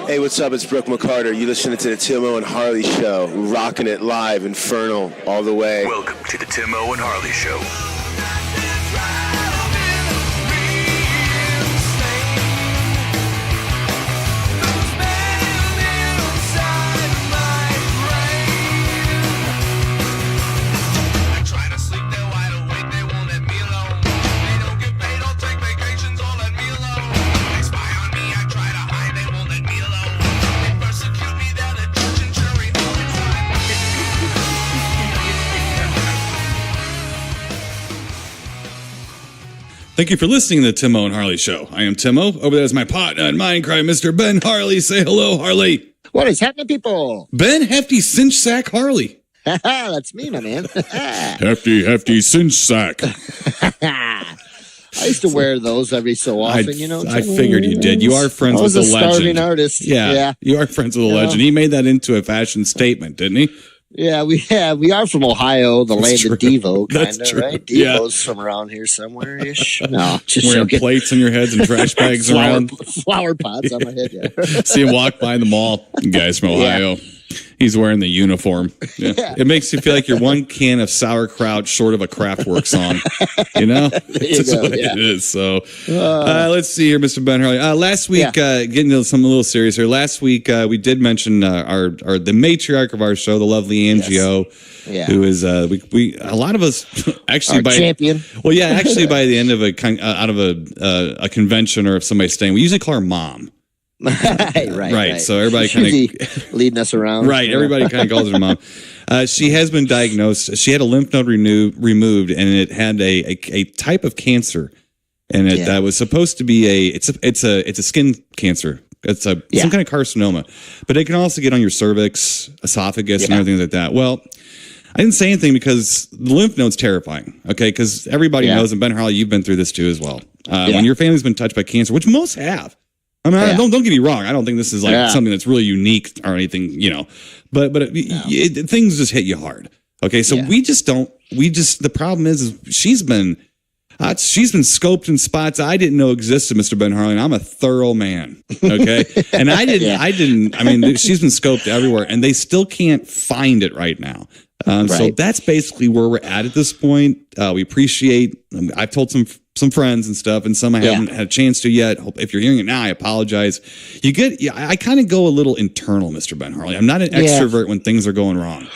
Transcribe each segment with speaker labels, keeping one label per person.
Speaker 1: Hey, what's up? It's Brooke McCarter. You listening to the Timo and Harley Show. Rocking it live, infernal, all the way.
Speaker 2: Welcome to the Timo and Harley Show.
Speaker 3: Thank you for listening to the Timo and Harley Show. I am Timo. Over there is my partner in Minecraft, Mr. Ben Harley. Say hello, Harley.
Speaker 4: What is happening, people?
Speaker 3: Ben Hefty Cinch Sack Harley.
Speaker 4: That's me, my man.
Speaker 3: Hefty Cinch Sack.
Speaker 4: I used to wear those every so often,
Speaker 3: I figured you did. You are friends with the legend. I was a starving
Speaker 4: artist.
Speaker 3: Yeah, you are friends with the legend. He made that into a fashion statement, didn't he?
Speaker 4: Yeah, we are from Ohio, the land of Devo, kind of, right? Devo's from around here somewhere-ish. No, just
Speaker 3: wearing plates on your heads and trash bags around.
Speaker 4: Flower pots on my head, yeah.
Speaker 3: See him walk by in the mall. Guys from Ohio. Yeah. He's wearing the uniform. Yeah. It makes you feel like you're one can of sauerkraut short of a Kraftwerk song. That's what it is. So let's see here, Mr. Ben Harley. Last week, getting into something a little serious here. Last week, we did mention the matriarch of our show, the lovely Angie O, who is we a lot of us actually
Speaker 4: our champion.
Speaker 3: Well, yeah, actually by the end of a convention or if somebody's staying, we usually call her mom. Right. So everybody kind of
Speaker 4: leading us around.
Speaker 3: Right. Everybody kind of calls her mom. She has been diagnosed. She had a lymph node removed, and it had a type of cancer, and it was supposed to be it's a skin cancer. It's some kind of carcinoma, but it can also get on your cervix, esophagus, and everything like that. Well, I didn't say anything because the lymph node's terrifying. Okay, because everybody knows, and Ben Harley, you've been through this too as well. When your family's been touched by cancer, which most have. I mean, don't get me wrong. I don't think this is like something that's really unique or anything, but things just hit you hard. Okay. So the problem is she's been scoped in spots I didn't know existed, Mr. Ben Harley, and I'm a thorough man. Okay. And I mean, she's been scoped everywhere and they still can't find it right now. So that's basically where we're at this point. We appreciate, I've told some friends and stuff, and some I haven't had a chance to yet. If you're hearing it now, I apologize. I kind of go a little internal, Mr. Ben Harley. I'm not an extrovert when things are going wrong.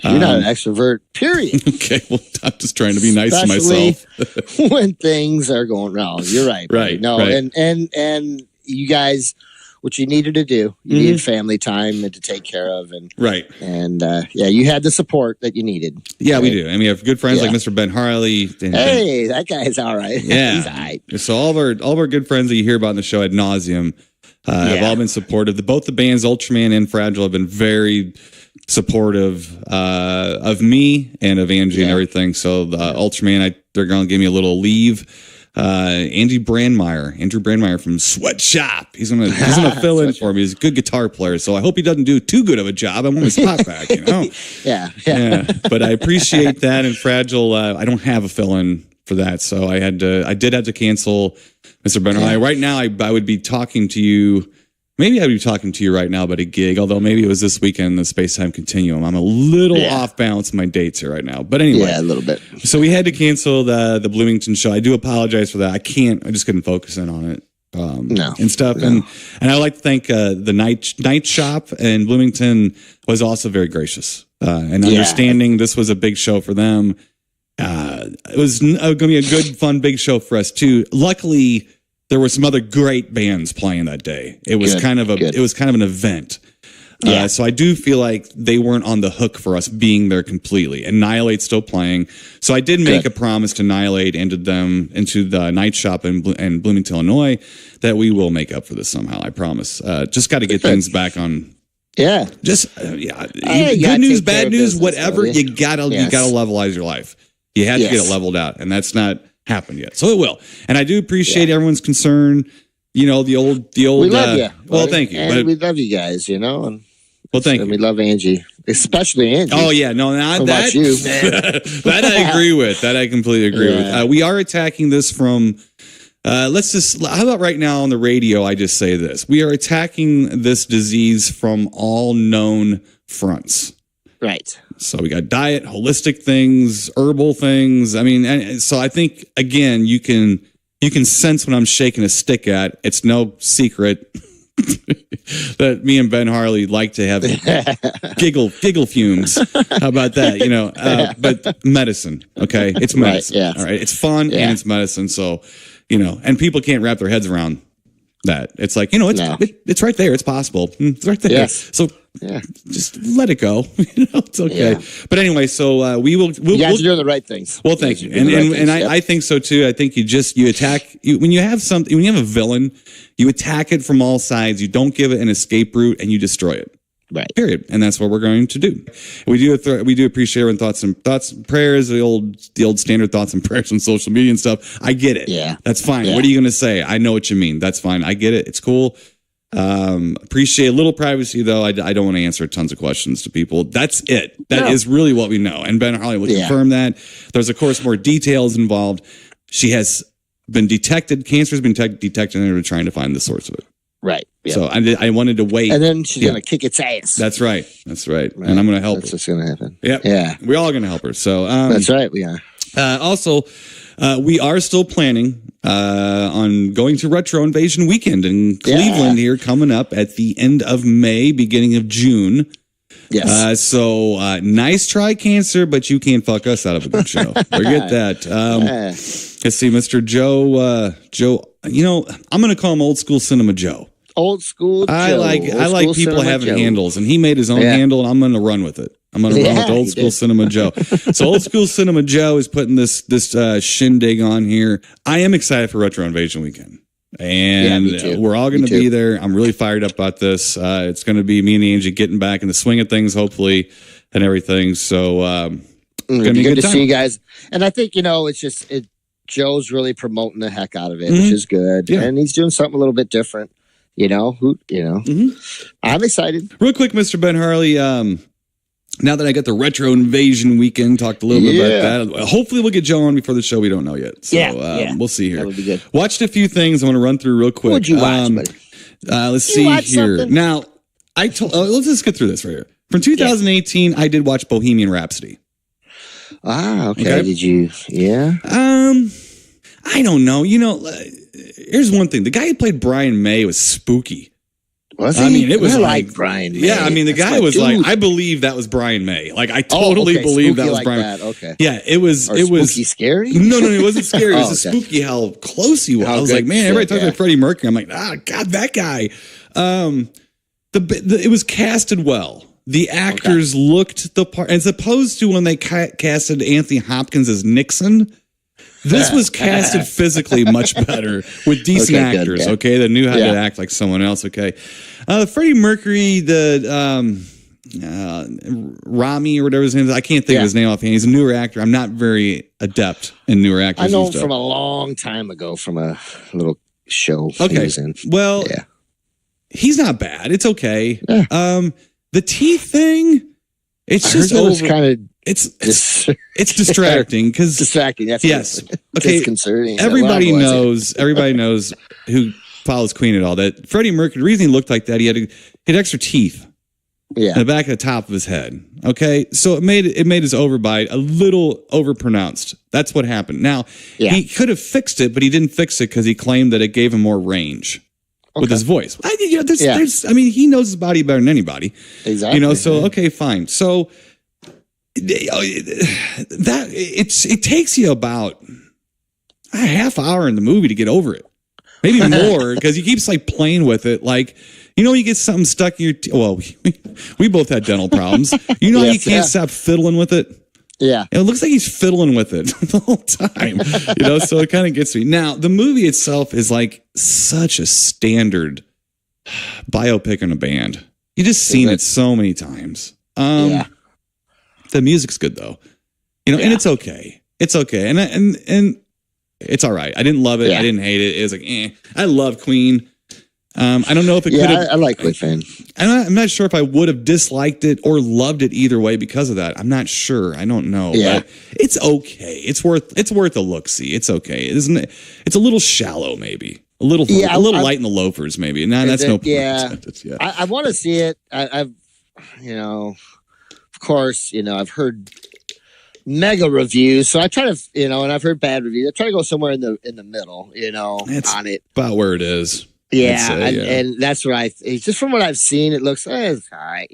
Speaker 4: You're not an extrovert, period.
Speaker 3: Okay, well, I'm just trying to be nice to myself.
Speaker 4: When things are going wrong. You're right.
Speaker 3: Right.
Speaker 4: No,
Speaker 3: right.
Speaker 4: And you guys, what you needed to do, you needed family time and to take care of. And you had the support that you needed. Yeah,
Speaker 3: we do. And we have good friends like Mr. Ben Harley.
Speaker 4: Hey, that guy's all right.
Speaker 3: Yeah.
Speaker 4: He's all right.
Speaker 3: So all of our good friends that you hear about in the show ad nauseum have all been supportive. Both the bands, Ultraman and Fragile, have been very supportive of me and of Angie and everything. So Ultraman, they're going to give me a little leave. Andrew Brandmeier from Sweatshop. He's gonna fill in for me. He's a good guitar player, so I hope he doesn't do too good of a job. I want my spot back, Yeah. But I appreciate that. And Fragile, I don't have a fill in for that, so I did have to cancel, Mr. Ben Harley. Right now, I would be talking to you. Maybe I'd be talking to you right now about a gig, although maybe it was this weekend in the Space-Time Continuum. I'm a little off balance in my dates here right now. But anyway.
Speaker 4: Yeah, a little bit.
Speaker 3: So we had to cancel the Bloomington show. I do apologize for that. I just couldn't focus in on it. And stuff. No. And I'd like to thank the Night Shop in Bloomington was also very gracious and understanding. This was a big show for them. It was going to be a good, fun, big show for us too. Luckily, there were some other great bands playing that day. It was kind of an event. So I do feel like they weren't on the hook for us being there completely. Annihilate's still playing. So I did make a promise to Annihilate and to the Night Shop in Bloomington, Illinois, that we will make up for this somehow. I promise. Just got to get things back on.
Speaker 4: Yeah.
Speaker 3: Just good news, bad news, whatever. You gotta levelize your life. You have to get it leveled out, and that's not happened yet. So it will. And I do appreciate everyone's concern. The old. We
Speaker 4: love you.
Speaker 3: Well, thank you.
Speaker 4: And we love you guys. And
Speaker 3: thank you.
Speaker 4: We love Angie, especially Angie.
Speaker 3: Oh yeah, no, not that.
Speaker 4: You,
Speaker 3: that I agree with. That I completely agree with. We are attacking this from How about right now on the radio, I just say this. We are attacking this disease from all known fronts.
Speaker 4: Right.
Speaker 3: So we got diet, holistic things, herbal things. I mean, and so I think, again, you can sense when I'm shaking a stick at. It's no secret that me and Ben Harley like to have giggle fumes. How about that? But medicine, okay? It's medicine.
Speaker 4: Right, yeah.
Speaker 3: All right. It's fun and it's medicine. So, and people can't wrap their heads around that. It's like, it's right there. It's possible. It's right there.
Speaker 4: Yes.
Speaker 3: So just let it go. It's okay. Yeah. But anyway, so we'll
Speaker 4: you guys are doing the right things.
Speaker 3: Well, thank you. And I think so too. I think you attack when you have a villain, you attack it from all sides. You don't give it an escape route and you destroy it.
Speaker 4: Right.
Speaker 3: Period. And that's what we're going to do. We do appreciate everyone's thoughts and prayers, the old standard thoughts and prayers on social media and stuff. I get it.
Speaker 4: Yeah.
Speaker 3: That's fine.
Speaker 4: Yeah.
Speaker 3: What are you going to say? I know what you mean. That's fine. I get it. It's cool. Appreciate a little privacy though. I don't want to answer tons of questions to people. That's it. That is really what we know. And Ben Harley will confirm that. There's of course more details involved. She has been detected. Cancer has been detected, and they're trying to find the source of it.
Speaker 4: Right. Yeah.
Speaker 3: So I wanted to wait.
Speaker 4: And then she's going to kick its ass.
Speaker 3: That's right. And I'm going to help her.
Speaker 4: That's what's going to happen.
Speaker 3: Yep. Yeah. We're all going to help her. So
Speaker 4: that's right. We are.
Speaker 3: Also, we are still planning on going to Retro Invasion Weekend in Cleveland here coming up at the end of May, beginning of June.
Speaker 4: Yes.
Speaker 3: So nice try, Cancer, but you can't fuck us out of a good show. Forget that. Let's see, Mr. Joe. I'm going to call him Old School Cinema Joe.
Speaker 4: Old School Joe.
Speaker 3: I like people having handles, and he made his own handle, and I'm going to run with it. I'm going to run with Old School Cinema Joe. So Old School Cinema Joe is putting this shindig on here. I am excited for Retro Invasion Weekend. And we're all going to be there. I'm really fired up about this. It's going to be me and Angie getting back in the swing of things, hopefully, and everything. So
Speaker 4: going to be good to see you guys. And I think, Joe's really promoting the heck out of it, which is good. Yeah. And he's doing something a little bit different. I'm excited.
Speaker 3: Real quick, Mr. Ben Harley, now that I got the Retro Invasion Weekend, talked a little bit about that. Hopefully we'll get Joe on before the show. We don't know yet. So we'll see here.
Speaker 4: That would be good.
Speaker 3: Watched a few things I want to run through real quick.
Speaker 4: What'd you watch, buddy?
Speaker 3: Let's see here. Something? Now, let's just get through this right here. From 2018, I did watch Bohemian Rhapsody.
Speaker 4: Ah, okay. Did you? Yeah.
Speaker 3: I don't know. Here's one thing. The guy who played Brian May was spooky.
Speaker 4: Was he?
Speaker 3: I mean, it was
Speaker 4: like Brian May.
Speaker 3: Yeah, I mean, the guy was like, I believe that was Brian May. Like, I totally believe that was
Speaker 4: like
Speaker 3: Brian.
Speaker 4: That. Okay.
Speaker 3: Yeah, it was.
Speaker 4: Spooky scary?
Speaker 3: No, it wasn't scary. It was spooky how close he was. I was like, man, everybody talks about Freddie Mercury. I'm like, God, that guy. It was casted well. The actors looked the part, as opposed to when they casted Anthony Hopkins as Nixon. This was casted physically much better with decent actors, that knew how to act like someone else, Freddie Mercury, Rami or whatever his name is, I can't think of his name offhand. He's a newer actor. I'm not very adept in newer actors.
Speaker 4: I know him from a long time ago from a little show he was in.
Speaker 3: Well, he's not bad. It's okay. Yeah. The teeth thing, it's just
Speaker 4: kind of...
Speaker 3: It's distracting because
Speaker 4: distracting. That's disconcerting.
Speaker 3: Everybody knows who follows Queen at all that Freddie Mercury. The reason he looked like that, he had extra teeth.
Speaker 4: Yeah,
Speaker 3: in the back of the top of his head. Okay, so it made his overbite a little overpronounced. That's what happened. Now he could have fixed it, but he didn't fix it because he claimed that it gave him more range. With his voice. There's he knows his body better than anybody.
Speaker 4: Exactly.
Speaker 3: So okay, fine. So that it takes you about a half hour in the movie to get over it, maybe more, because he keeps like playing with it, like you get something stuck in your well, we both had dental problems. You can't stop fiddling with it.
Speaker 4: Yeah,
Speaker 3: it looks like he's fiddling with it the whole time. So it kind of gets me. Now the movie itself is like such a standard biopic on a band. You just seen it so many times. The music's good though, and it's okay. It's okay, and it's all right. I didn't love it. I didn't hate it. It was like, I love Queen. I don't know if it could have.
Speaker 4: I like Wolfman.
Speaker 3: I'm not sure if I would have disliked it or loved it either way because of that. I'm not sure. I don't know.
Speaker 4: Yeah.
Speaker 3: But it's okay. It's worth a look. See, it's okay. Isn't it? It's a little shallow, maybe. A little light in the loafers, maybe. No, that's no point.
Speaker 4: Yeah. I want to see it. I've, of course, I've heard mega reviews, so I try to, and I've heard bad reviews. I try to go somewhere in the middle, on it.
Speaker 3: About where it is.
Speaker 4: Yeah, and that's what just from what I've seen, it looks it's all right.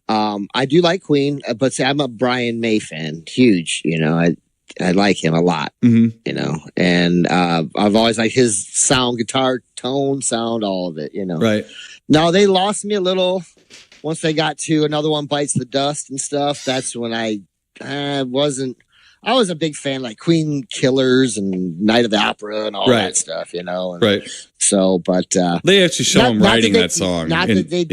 Speaker 4: I do like Queen, but see, I'm a Brian May fan, huge. I like him a lot. And I've always liked his sound, guitar tone, sound, all of it.
Speaker 3: Right.
Speaker 4: Now they lost me a little once they got to Another One Bites the Dust and stuff. That's when I wasn't. I was a big fan, like Queen Killers and Night of the Opera and all that stuff,
Speaker 3: Right.
Speaker 4: So, but
Speaker 3: they actually show him writing that song.
Speaker 4: Not that they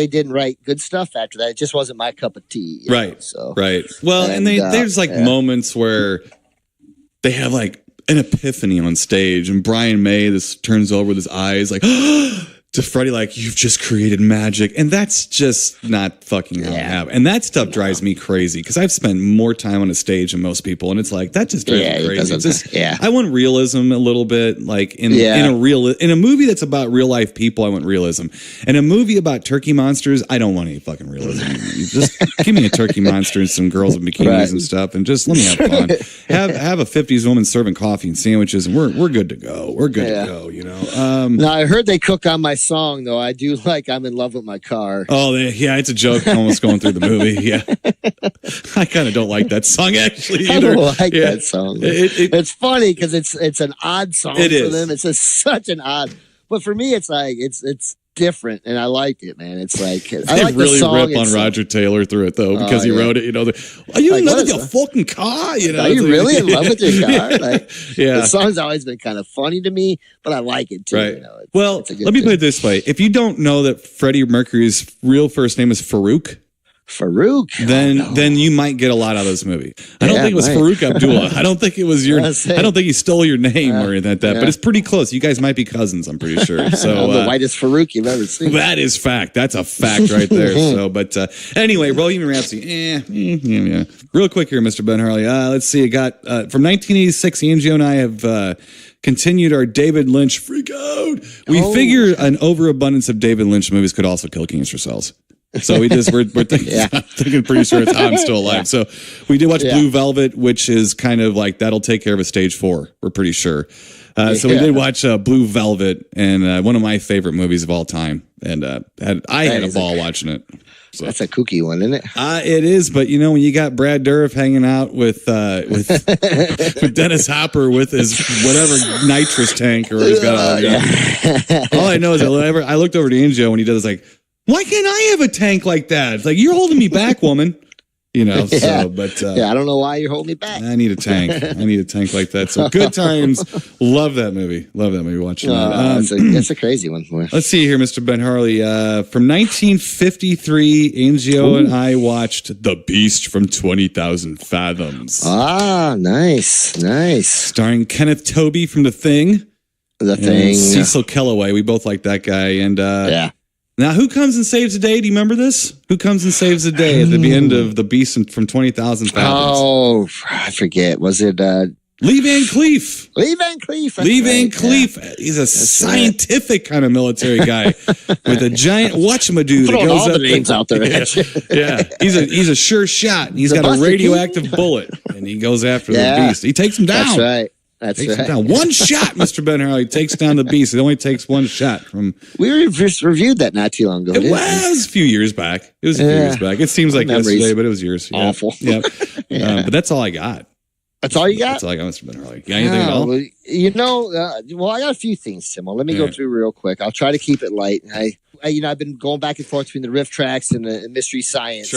Speaker 4: didn't write good stuff after that. It just wasn't my cup of tea.
Speaker 3: Right.
Speaker 4: So
Speaker 3: right. Well, and there's moments where they have like an epiphany on stage, and Brian May turns over with his eyes like. To Freddie, like, you've just created magic. And that's just not fucking how it happens. And that stuff drives me crazy because I've spent more time on a stage than most people. And it's like, that just drives me crazy. I want realism a little bit. Like, in a movie that's about real life people, I want realism. In a movie about turkey monsters, I don't want any fucking realism. Just give me a turkey monster and some girls with bikinis and stuff. And just let me have fun. Have a 50s woman serving coffee and sandwiches. And we're good to go. We're good to go,
Speaker 4: Now, I heard they cook on my song, though. I do like I'm in love with my car.
Speaker 3: Oh, yeah, it's a joke almost going through the movie. Yeah. I kind of don't like that song, actually, either.
Speaker 4: I don't like that song. It's funny because it's an odd song for them. It's just such an odd. But for me, it's like, it's different, and I liked it, man. It's like I like
Speaker 3: really
Speaker 4: the song.
Speaker 3: Rip on Roger Taylor through it though because he wrote it. Are you in love with your fucking car?
Speaker 4: Are you really in love with your car? The song's always been kind of funny to me, but I like it too.
Speaker 3: Right. Let me put it this way: if you don't know that Freddie Mercury's real first name is Farouk. Then you might get a lot out of this movie. I don't think it was Farouk Abdullah. I don't think it was I don't think he stole your name or anything like that. But it's pretty close. You guys might be cousins. I'm pretty sure. So
Speaker 4: the whitest Farouk you've ever seen.
Speaker 3: That is fact. That's a fact right there. So, but anyway, Bohemian Rhapsody. Real quick here, Mr. Ben Harley. Let's see. I got from 1986. Angio and I have. Continued our David Lynch freak out. We figure an overabundance of David Lynch movies could also kill cancer cells. So we're thinking pretty sure it's I'm still alive. So we did watch Blue Velvet, which is kind of like that'll take care of a stage 4. We're pretty sure. So we did watch Blue Velvet, and one of my favorite movies of all time. And I had a ball watching it. So.
Speaker 4: That's a kooky one, isn't it?
Speaker 3: It is, but when you got Brad Dourif hanging out with Dennis Hopper with his whatever nitrous tank or he's got on. All I know is I looked over to Angio when he does like, why can't I have a tank like that? It's like, you're holding me back, woman. So, but
Speaker 4: I don't know why you're holding me back.
Speaker 3: I need a tank. I need a tank like that. So Good Times. Love that movie. Watching that.
Speaker 4: That's a crazy one.
Speaker 3: Let's see here, Mr. Ben Harley. From 1953, Angio and I watched The Beast from 20,000 Fathoms.
Speaker 4: Ah, nice.
Speaker 3: Starring Kenneth Tobey from The Thing. Cecil Kellaway. We both like that guy. And now, who comes and saves the day? Do you remember this? Who comes and saves the day at the end of The Beast from 20,000 Fathoms?
Speaker 4: Oh, I forget. Was it
Speaker 3: Lee Van Cleef?
Speaker 4: Lee Van Cleef.
Speaker 3: Lee Van Cleef. Yeah. He's a scientific kind of military guy with a giant whatchamadoodle that goes
Speaker 4: all
Speaker 3: up.
Speaker 4: The names out there.
Speaker 3: He's a sure shot. He's got a radioactive bullet, and he goes after the Beast. He takes him down.
Speaker 4: That's right. That's right.
Speaker 3: Down. One shot, Mr. Ben Harley takes down the Beast. It only takes one shot from.
Speaker 4: We reviewed that not too long ago.
Speaker 3: It was a few years back. It semes like yesterday, but it was years.
Speaker 4: Awful.
Speaker 3: Yeah. But that's all I got.
Speaker 4: That's all you got?
Speaker 3: That's all I got, Mr. Ben Harley. You got anything at all?
Speaker 4: I got a few things, Timo. Let me go through real quick. I'll try to keep it light. I've been going back and forth between the Riff Tracks and the Mystery Science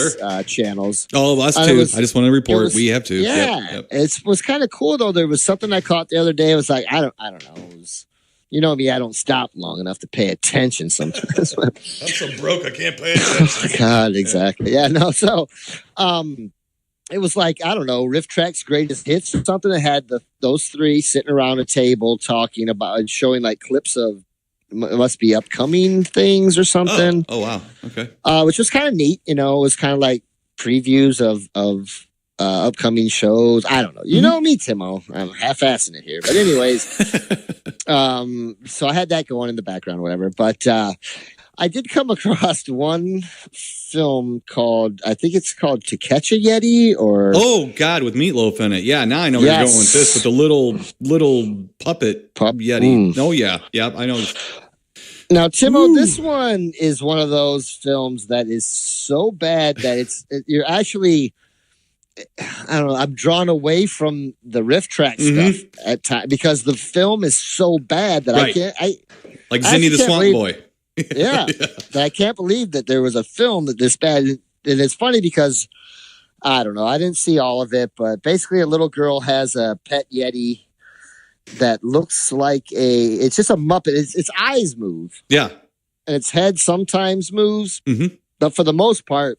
Speaker 4: channels.
Speaker 3: All of us too. I just want to report we have to.
Speaker 4: Yeah,
Speaker 3: yep.
Speaker 4: It was kind of cool though. There was something I caught the other day. It was like I don't know. It was, me. I don't stop long enough to pay attention sometimes.
Speaker 3: I'm so broke I can't pay attention.
Speaker 4: God, exactly. Yeah, no. So, it was like, I don't know, Riff Track's greatest hits or something that had those three sitting around a table talking about and showing like clips of it must be upcoming things or something.
Speaker 3: Oh wow. Okay.
Speaker 4: Which was kind of neat. It was kind of like previews of upcoming shows. I don't know. You know me, Timo. I'm half-assing it here. But anyways, so I had that going in the background or whatever. But I did come across one film called, I think it's called To Catch a Yeti or...
Speaker 3: Oh, God, with Meatloaf in it. Yeah, now I know where you're going with this, with the little puppet Yeti. Oh, yeah. Yeah, I know.
Speaker 4: Now, Timo, this one is one of those films that is so bad that you're actually... I don't know. I'm drawn away from the Riff Track stuff at times because the film is so bad that I can't...
Speaker 3: Like Zinni the Swamp Boy.
Speaker 4: Yeah. I can't believe that there was a film that this bad. And it's funny because, I don't know, I didn't see all of it, but basically a little girl has a pet Yeti that looks like it's just a Muppet. Its eyes move.
Speaker 3: Yeah.
Speaker 4: And its head sometimes moves. Mm-hmm. But for the most part,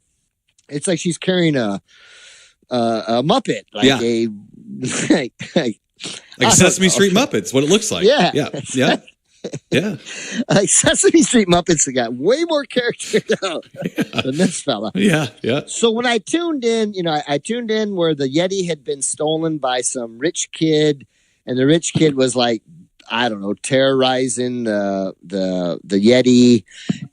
Speaker 4: it's like she's carrying a Muppet. Like
Speaker 3: like Sesame Street Muppets, what it looks like.
Speaker 4: Yeah.
Speaker 3: Yeah. Yeah. Yeah,
Speaker 4: like Sesame Street Muppets have got way more character than this fella.
Speaker 3: Yeah, yeah.
Speaker 4: So when I tuned in, I tuned in where the Yeti had been stolen by some rich kid, and the rich kid was like, I don't know, terrorizing the Yeti,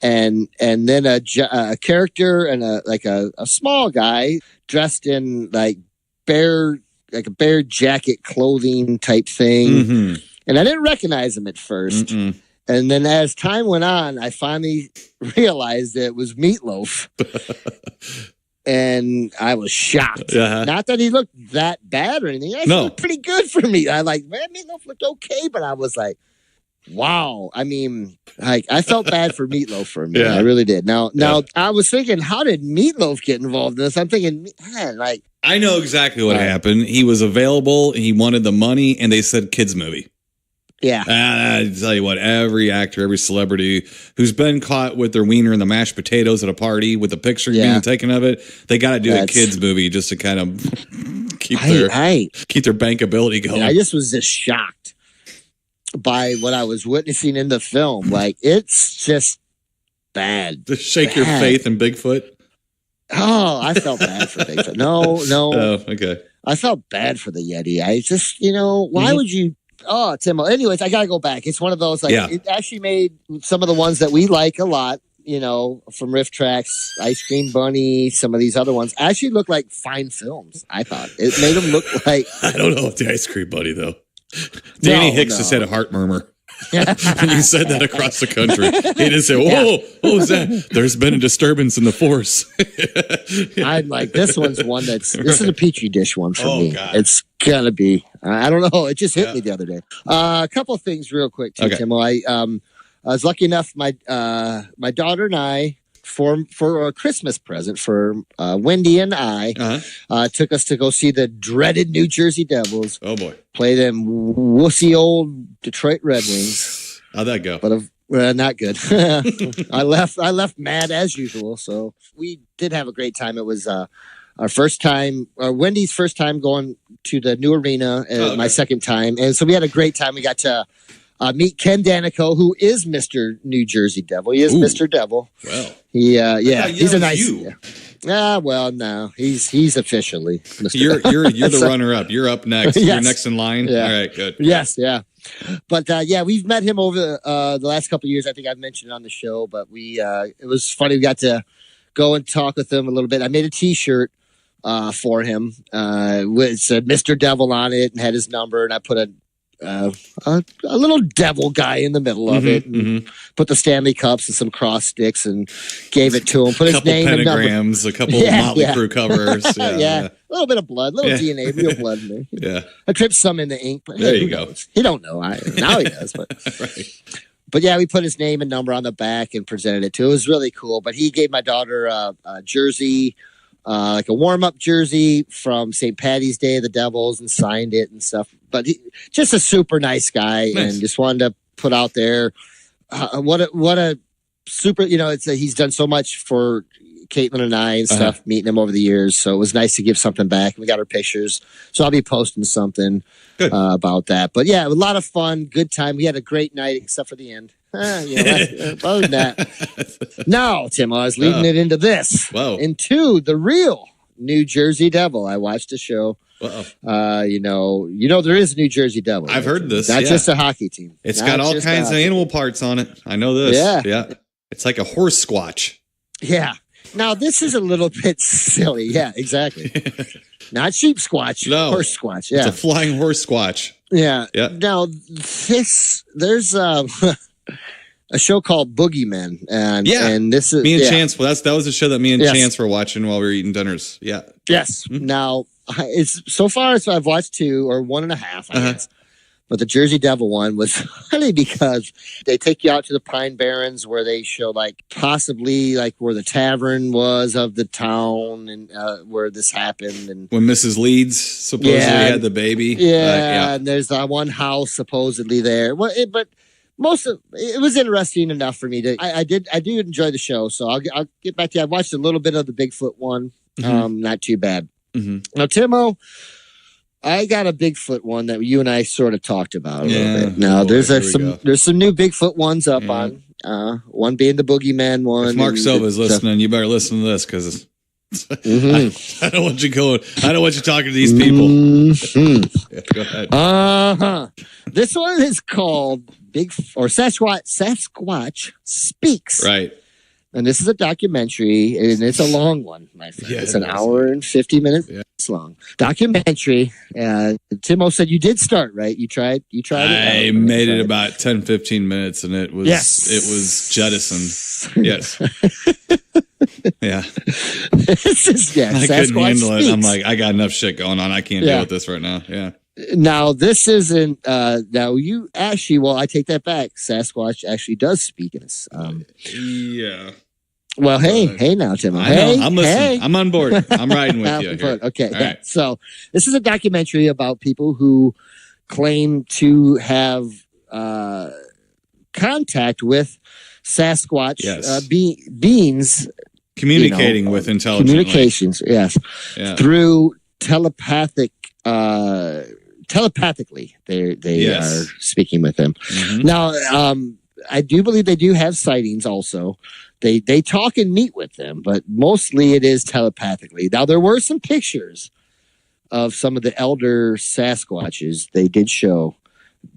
Speaker 4: and then a character and a small guy dressed in like a bear jacket clothing type thing. Mm-hmm. And I didn't recognize him at first. Mm-mm. And then as time went on, I finally realized that it was Meatloaf. And I was shocked. Uh-huh. Not that he looked that bad or anything. He looked pretty good for me. Meatloaf looked okay, but I was like, wow. I mean, I felt bad for Meatloaf for a minute. I really did. Now I was thinking, how did Meatloaf get involved in this? I'm thinking, man,
Speaker 3: I know exactly what happened. He was available. He wanted the money, and they said kids movie.
Speaker 4: Yeah.
Speaker 3: I tell you what, every actor, every celebrity who's been caught with their wiener in the mashed potatoes at a party with a picture being taken of it, they got to do a kids movie just to kind of keep their bankability going.
Speaker 4: I was just shocked by what I was witnessing in the film. Like, it's just bad.
Speaker 3: To shake your faith in Bigfoot.
Speaker 4: Oh, I felt bad for Bigfoot. No.
Speaker 3: Oh, okay.
Speaker 4: I felt bad for the Yeti. I just, why would you... Oh, Timo. Anyways, I got to go back. It's one of those, it actually made some of the ones that we like a lot, from Riff Tracks, Ice Cream Bunny, some of these other ones, actually look like fine films, I thought. It made them look like...
Speaker 3: I don't know about the Ice Cream Bunny, though. Danny Hicks just had a heart murmur. When you said that across the country, he didn't say, whoa, what was that? There's been a disturbance in the force.
Speaker 4: I'm like, this this is a Petri dish one for me. God. It's gonna be, I don't know. It just hit me the other day. A couple of things real quick too, Timo. I was lucky enough, my daughter and I, for a Christmas present for Wendy and I, took us to go see the dreaded New Jersey Devils.
Speaker 3: Oh boy,
Speaker 4: play them wussy old Detroit Red Wings.
Speaker 3: How'd that go?
Speaker 4: But not good. I left mad as usual. So we did have a great time. It was our first time, Wendy's first time going to the new arena, and my second time, and so we had a great time. We got to meet Ken Danico, who is Mr. New Jersey Devil. He is Mr. Devil.
Speaker 3: Well,
Speaker 4: he's a nice. Well, no, he's officially Mr.
Speaker 3: You're the runner up. You're up next. Yes. You're next in line.
Speaker 4: Yeah.
Speaker 3: All right, good.
Speaker 4: Yes, yeah. But we've met him over the last couple of years. I think I've mentioned it on the show, but it was funny. We got to go and talk with him a little bit. I made a T-shirt for him. It said Mr. Devil on it and had his number, and I put a little devil guy in the middle of it, and put the Stanley Cups and some cross sticks and gave it to him. Put his name and number.
Speaker 3: A couple Motley Crue covers.
Speaker 4: Yeah, a little bit of blood, a little DNA, real blood in there.
Speaker 3: Yeah,
Speaker 4: I tripped some in the ink, but
Speaker 3: there you go.
Speaker 4: He don't know. Now he does, but
Speaker 3: right.
Speaker 4: But we put his name and number on the back and presented it to him. It was really cool. But he gave my daughter a jersey. Like a warm-up jersey from St. Patty's Day of the Devils, and signed it and stuff. But just a super nice guy, and just wanted to put out there what a super. He's done so much for Caitlin and I and stuff, meeting them over the years. So it was nice to give something back. We got our pictures. So I'll be posting something about that. But yeah, a lot of fun, good time. We had a great night, except for the end. Other than that. Now, Tim, I was leading it into this.
Speaker 3: Whoa.
Speaker 4: Into the real New Jersey Devil. I watched the show. You know, there is a New Jersey Devil.
Speaker 3: I've heard this.
Speaker 4: Not just a hockey team.
Speaker 3: It's got all kinds of animal parts on it. I know this. Yeah. It's like a horse squatch.
Speaker 4: Yeah. Now, this is a little bit silly. Yeah, exactly. Not sheep squatch.
Speaker 3: No.
Speaker 4: Horse squatch. Yeah.
Speaker 3: It's a flying horse squatch.
Speaker 4: Yeah.
Speaker 3: Yeah.
Speaker 4: Now, there's a show called Boogeyman. And this is.
Speaker 3: Me and Chance. Well, that was the show that me and Chance were watching while we were eating dinners. Yeah.
Speaker 4: Yes. Mm-hmm. Now, it's so far as I've watched 2 or 1.5, I guess. But the Jersey Devil one was funny because they take you out to the Pine Barrens where they show like possibly like where the tavern was of the town and where this happened. And
Speaker 3: when Mrs. Leeds supposedly had the baby.
Speaker 4: Yeah. And there's that one house supposedly there. Well, but most of it was interesting enough for me to, I do enjoy the show. So I'll get back to you. I watched a little bit of the Bigfoot one. Not too bad. Now, Timo, I got a Bigfoot one that you and I sort of talked about a little bit. Now, there's some new Bigfoot ones up on. One being the Boogeyman one.
Speaker 3: If Mark Silva's listening, you better listen to this because I don't want you going. I don't want you talking to these people. Go ahead.
Speaker 4: This one is called Sasquatch Speaks.
Speaker 3: Right.
Speaker 4: And this is a documentary, and it's a long one, my friend. It's an hour and 50 minutes long. Documentary. Timo said you did start, right? You tried it.
Speaker 3: I made it about 10, 15 minutes, and it was jettisoned. Yes. Yeah.
Speaker 4: This is
Speaker 3: I couldn't handle it.
Speaker 4: Speaks.
Speaker 3: I'm like, I got enough shit going on. I can't deal with this right now. Yeah.
Speaker 4: Now, this isn't, now you actually, well, I take that back. Sasquatch actually does speak in this.
Speaker 3: Yeah.
Speaker 4: Well, hey now, Tim.
Speaker 3: I'm listening. Hey. I'm on board. I'm riding with you. Here.
Speaker 4: Okay.
Speaker 3: Right.
Speaker 4: So this is a documentary about people who claim to have contact with Sasquatch beings.
Speaker 3: Communicating with intelligent.
Speaker 4: Communications, yes.
Speaker 3: Yeah.
Speaker 4: Through telepathically, they are speaking with them. Now, I do believe they do have sightings also. They talk and meet with them, but mostly it is telepathically. Now, there were some pictures of some of the elder Sasquatches they did show.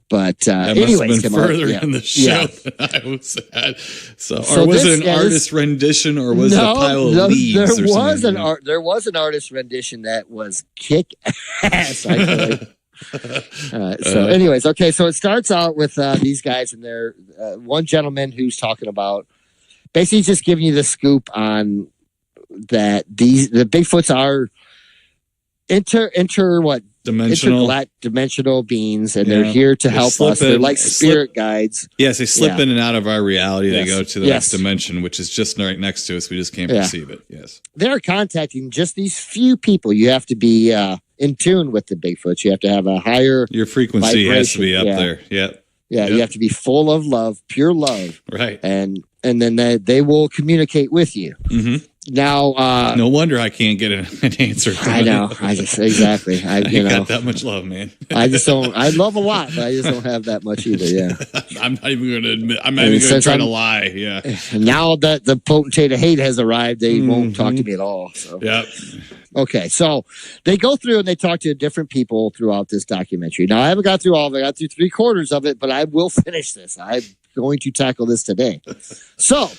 Speaker 4: But anyways,
Speaker 3: been further in the show than I was at. So or was it an artist rendition, or was it a pile of leaves?
Speaker 4: There was an artist rendition that was kick ass. So, anyways, okay. So it starts out with these guys and their one gentleman who's talking about basically just giving you the scoop on that the Bigfoots are interdimensional beings, and they're here to help us. They're like spirit guides.
Speaker 3: Yes, they slip in and out of our reality. They go to the next dimension, which is just right next to us. We just can't perceive it. Yes. They're
Speaker 4: contacting just these few people. You have to be in tune with the Bigfoots. You have to have a higher
Speaker 3: your frequency has to be up there. Yep.
Speaker 4: Yeah, you have to be full of love, pure love.
Speaker 3: Right.
Speaker 4: And then they will communicate with you. Now,
Speaker 3: no wonder I can't get an answer.
Speaker 4: I know. I
Speaker 3: got that much love, man.
Speaker 4: I just don't. I love a lot, but I just don't have that much either. Yeah.
Speaker 3: I'm not even going to admit. I'm not even going to try to lie. Yeah.
Speaker 4: Now that the potentate of hate has arrived, they won't talk to me at all. So.
Speaker 3: Yep.
Speaker 4: Okay, so they go through and they talk to different people throughout this documentary. Now, I haven't got through all of it. I got through 3/4 of it, but I will finish this. I'm going to tackle this today. So.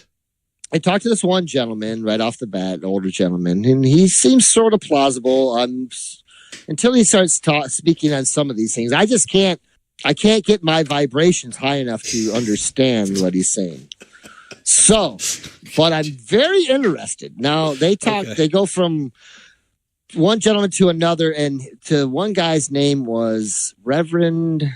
Speaker 4: I talked to this one gentleman right off the bat, an older gentleman, and he seems sort of plausible until he starts speaking on some of these things. I can't get my vibrations high enough to understand what he's saying. So, but I'm very interested. Now, they go from one gentleman to another, and to one guy's name was Reverend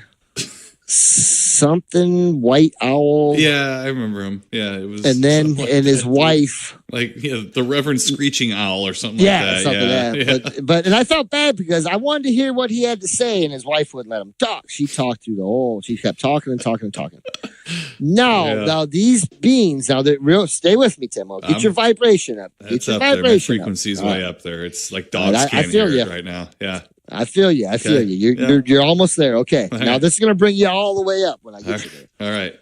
Speaker 4: something white owl.
Speaker 3: Yeah, I remember him. Yeah, it was.
Speaker 4: And then
Speaker 3: like
Speaker 4: and his
Speaker 3: that,
Speaker 4: wife,
Speaker 3: like the Reverend Screeching Owl or something like
Speaker 4: yeah,
Speaker 3: that.
Speaker 4: something like that. But and I felt bad because I wanted to hear what he had to say, and his wife wouldn't let him talk. She talked through the whole. She kept talking and talking and talking. Now these beings. Now that real. Stay with me, Timo. Get your vibration up. Get your
Speaker 3: vibration. My frequency's
Speaker 4: up.
Speaker 3: way up there. It's like dogs can't hear it right now. Yeah.
Speaker 4: I feel you. I feel you. You're almost there. Okay. All now right. This is going to bring you all the way up when I get you there.
Speaker 3: All right.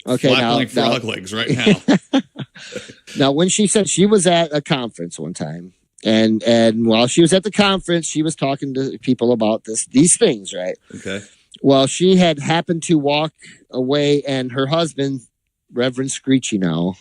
Speaker 4: Okay.
Speaker 3: Flapping like frog legs right now.
Speaker 4: Now, when she said she was at a conference one time, and while she was at the conference, she was talking to people about these things, right?
Speaker 3: Okay.
Speaker 4: Well, she had happened to walk away, and her husband, Reverend Screechy now,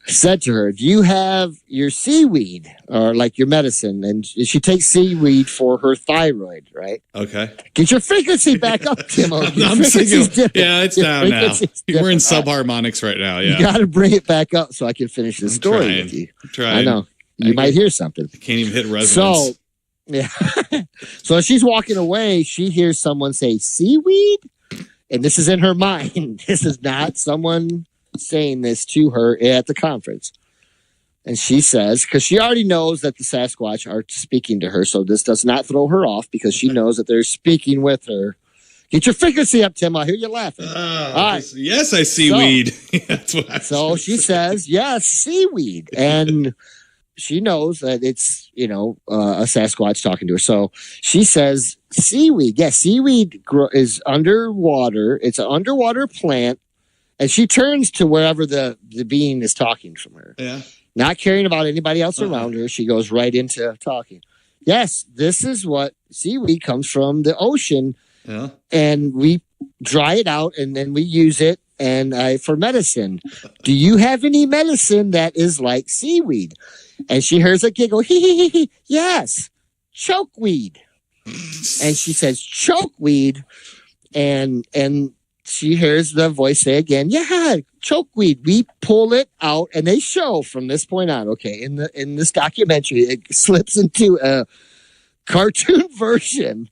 Speaker 4: said to her, "Do you have your seaweed or like your medicine?" And she takes seaweed for her thyroid, right?
Speaker 3: Okay.
Speaker 4: Get your frequency back up, Timo.
Speaker 3: I'm thinking, yeah, it's down now. We're in subharmonics right now. Yeah.
Speaker 4: You got to bring it back up so I can finish the story with you. I know. You might hear something.
Speaker 3: I can't even hit resonance.
Speaker 4: So, yeah. So as she's walking away, she hears someone say, "Seaweed?" And this is in her mind. This is not someone saying this to her at the conference. And she says, because she already knows that the Sasquatch are speaking to her, so this does not throw her off because she knows that they're speaking with her. Get your frequency up, Tim. I hear you laughing. All right.
Speaker 3: Yes, I see weed. That's what
Speaker 4: so she says, yes, seaweed. And she knows that it's, a Sasquatch talking to her. So she says, seaweed. Yes, seaweed is underwater. It's an underwater plant. And she turns to wherever the being is talking from her.
Speaker 3: Yeah.
Speaker 4: Not caring about anybody else around her. She goes right into talking. Yes, this is what seaweed comes from the ocean.
Speaker 3: Yeah.
Speaker 4: And we dry it out and then we use it for medicine. Do you have any medicine that is like seaweed? And she hears a giggle. Hee. Yes, chokeweed. And she says chokeweed. And she hears the voice say again, yeah, chokeweed. We pull it out, and they show from this point on. Okay, in this documentary, it slips into a cartoon version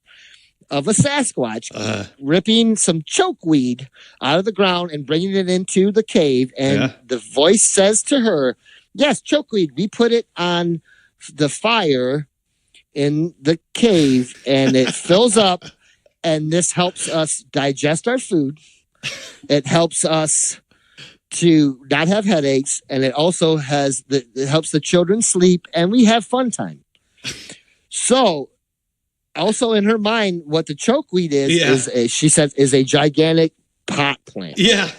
Speaker 4: of a Sasquatch ripping some chokeweed out of the ground and bringing it into the cave. And the voice says to her, "Yes, chokeweed. We put it on the fire in the cave, and it fills up." And this helps us digest our food. It helps us to not have headaches. And it also it helps the children sleep. And we have fun time. So also in her mind, what the chokeweed she said, is a gigantic pot plant.
Speaker 3: Yeah.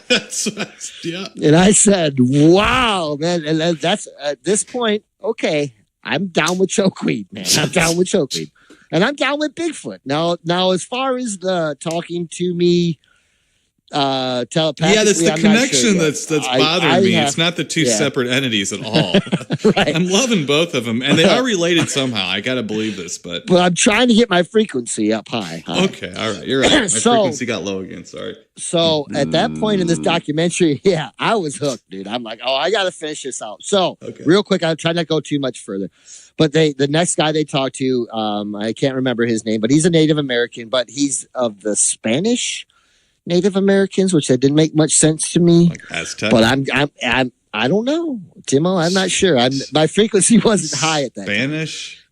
Speaker 3: Yeah.
Speaker 4: And I said, wow, man. And that's at this point, okay, I'm down with chokeweed, man. I'm down with chokeweed. And I'm down with Bigfoot. Now, as far as the talking to me telepathically,
Speaker 3: yeah, that's the connection that's bothering me.
Speaker 4: It's
Speaker 3: not the two separate entities at all.
Speaker 4: Right.
Speaker 3: I'm loving both of them, and they are related somehow. I got to believe this, but
Speaker 4: I'm trying to get my frequency up high.
Speaker 3: Okay, all right, you're right. My frequency got low again. Sorry.
Speaker 4: So at that point in this documentary, I was hooked, dude. I'm like, I got to finish this out. So real quick, I'll try not to go too much further. But the next guy they talked to, I can't remember his name, but he's a Native American, but he's of the Spanish Native Americans, which that didn't make much sense to me.
Speaker 3: Like Aztec.
Speaker 4: But I don't know, Timo. I'm not sure. My frequency wasn't high at that
Speaker 3: Spanish?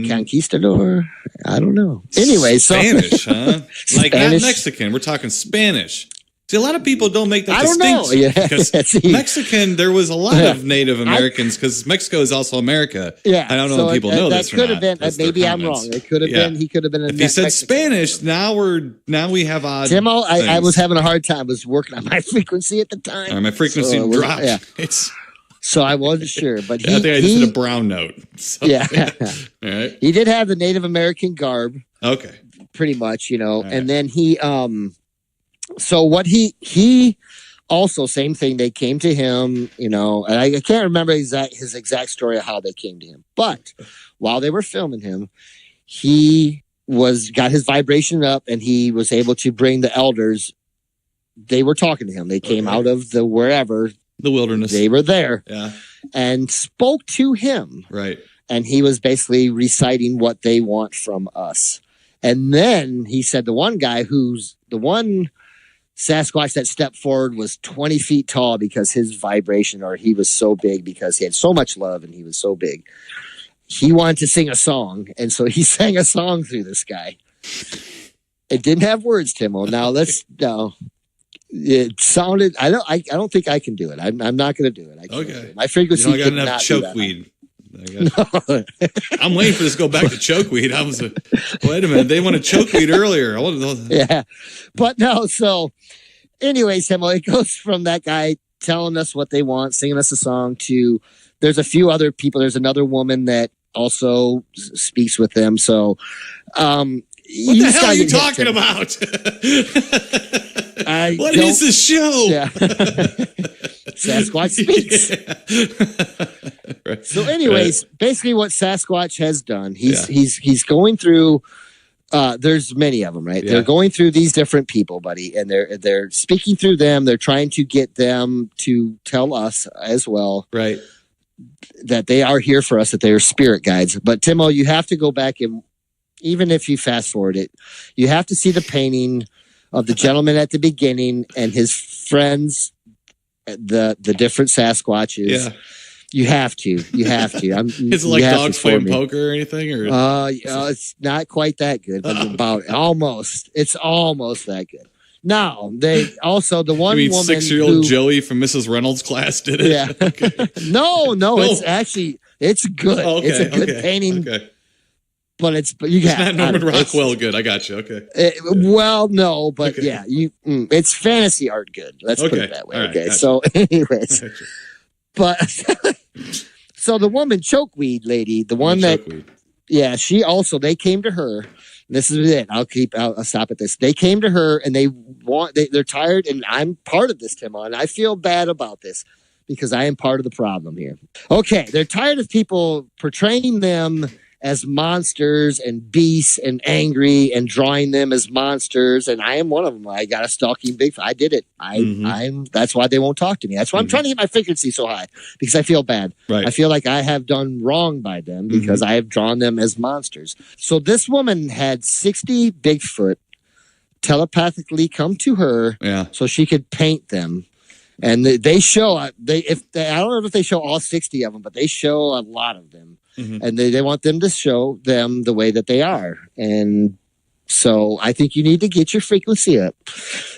Speaker 4: Conquistador? I don't know. Anyway,
Speaker 3: Spanish, huh? Like
Speaker 4: Spanish.
Speaker 3: not Mexican. We're talking Spanish. See, a lot of people don't make that
Speaker 4: I don't know.
Speaker 3: Because Mexican, there was a lot of Native Americans because Mexico is also America.
Speaker 4: Yeah,
Speaker 3: I don't know if people know this.
Speaker 4: That could have been. Maybe I'm wrong. It could have been. He could have been.
Speaker 3: If he said Mexican. Spanish, now we have odd.
Speaker 4: Timo, I was having a hard time. I was working on my frequency at the time.
Speaker 3: My frequency dropped.
Speaker 4: Yeah.
Speaker 3: It's.
Speaker 4: So I wasn't sure, but
Speaker 3: I think I just hit a brown note. So,
Speaker 4: yeah.
Speaker 3: All right.
Speaker 4: He did have the Native American garb.
Speaker 3: Okay.
Speaker 4: Pretty much, and then he so what he also same thing. They came to him, and I can't remember his exact story of how they came to him. But while they were filming him, he got his vibration up, and he was able to bring the elders. They were talking to him. They came out of the
Speaker 3: wilderness.
Speaker 4: They were there,
Speaker 3: and
Speaker 4: spoke to him.
Speaker 3: Right,
Speaker 4: and he was basically reciting what they want from us. And then he said the one Sasquatch that stepped forward was 20 feet tall because his vibration, or he was so big because he had so much love and he was so big. He wanted to sing a song, and so he sang a song through this guy. It didn't have words, Timo. It sounded. I don't think I can do it. I'm not going to do it. I can't do it. My frequency.
Speaker 3: You don't got enough chokeweed. I'm waiting for this to go back to chokeweed. I was wait a minute. They want a chokeweed earlier.
Speaker 4: Yeah, but no. So, anyways, Timo, it goes from that guy telling us what they want, singing us a song, to there's a few other people. There's another woman that also speaks with them. So,
Speaker 3: what the hell are you talking about? What is the show?
Speaker 4: Yeah. Sasquatch speaks.
Speaker 3: Yeah. Right.
Speaker 4: So, anyways, basically, what Sasquatch has done, he's going through. There's many of them, right? Yeah. They're going through these different people, buddy, and they're speaking through them. They're trying to get them to tell us as well,
Speaker 3: right,
Speaker 4: that they are here for us, that they are spirit guides. But Timo, you have to go back, and even if you fast forward it, you have to see the painting of the gentleman at the beginning and his friends, the different Sasquatches.
Speaker 3: Yeah.
Speaker 4: You have to. Is
Speaker 3: it like dogs playing poker or anything? Or
Speaker 4: it's not quite that good, but almost. It's almost that good. Now, they also, the one woman
Speaker 3: 6-year-old Joey from Mrs. Reynolds' class did it?
Speaker 4: Yeah. Okay. No, it's actually, it's good.
Speaker 3: Okay,
Speaker 4: it's a good painting.
Speaker 3: Okay.
Speaker 4: But it's
Speaker 3: not Norman Rockwell good. I got you. Okay.
Speaker 4: No, but okay. Yeah, it's fantasy art good. Let's put it that way. Right, okay. Gotcha. So, anyways, but so the woman chokeweed lady, the one that, she also, they came to her. This is it. I'll stop at this. They came to her and they're tired, and I'm part of this, Tim, and I feel bad about this because I am part of the problem here. Okay, they're tired of people portraying them as monsters and beasts and angry and drawing them as monsters, and I am one of them. I got a stalking Bigfoot. I did it. That's why they won't talk to me. That's why I'm trying to get my frequency so high, because I feel bad.
Speaker 3: Right.
Speaker 4: I feel like I have done wrong by them because I have drawn them as monsters. So this woman had 60 Bigfoot telepathically come to her, so she could paint them. And they show I don't know if they show all 60 of them, but they show a lot of them. And they want them to show them the way that they are. And so I think you need to get your frequency up.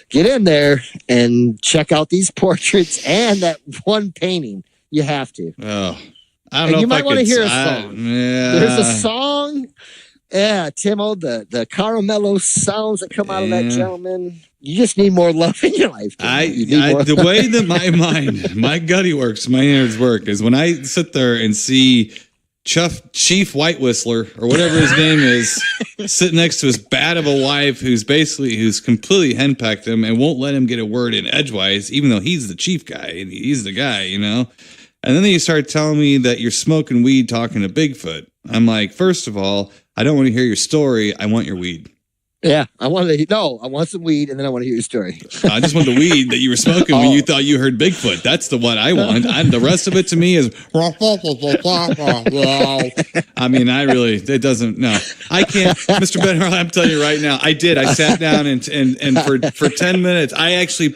Speaker 4: Get in there and check out these portraits and that one painting. You have to.
Speaker 3: Oh, I don't know.
Speaker 4: You might want to hear a song.
Speaker 3: Yeah.
Speaker 4: There's a song. Yeah, Timo, the caramello sounds that come out of that gentleman. You just need more love in your life.
Speaker 3: The way that my mind, my gutty works, my innards work is when I sit there and see Chief White Whistler, or whatever his name is, sitting next to his bat of a wife who's completely henpecked him and won't let him get a word in edgewise, even though he's the chief guy and he's the guy, And then you start telling me that you're smoking weed talking to Bigfoot. I'm like, first of all, I don't want to hear your story. I want your weed.
Speaker 4: Yeah, I want some weed, and then I want to hear your story.
Speaker 3: I just want the weed that you were smoking when you thought you heard Bigfoot. That's the one I want. The rest of it to me is. I mean, it doesn't. No, I can't, Mr. Ben Harley. I'm telling you right now, I did. I sat down and for 10 minutes, I actually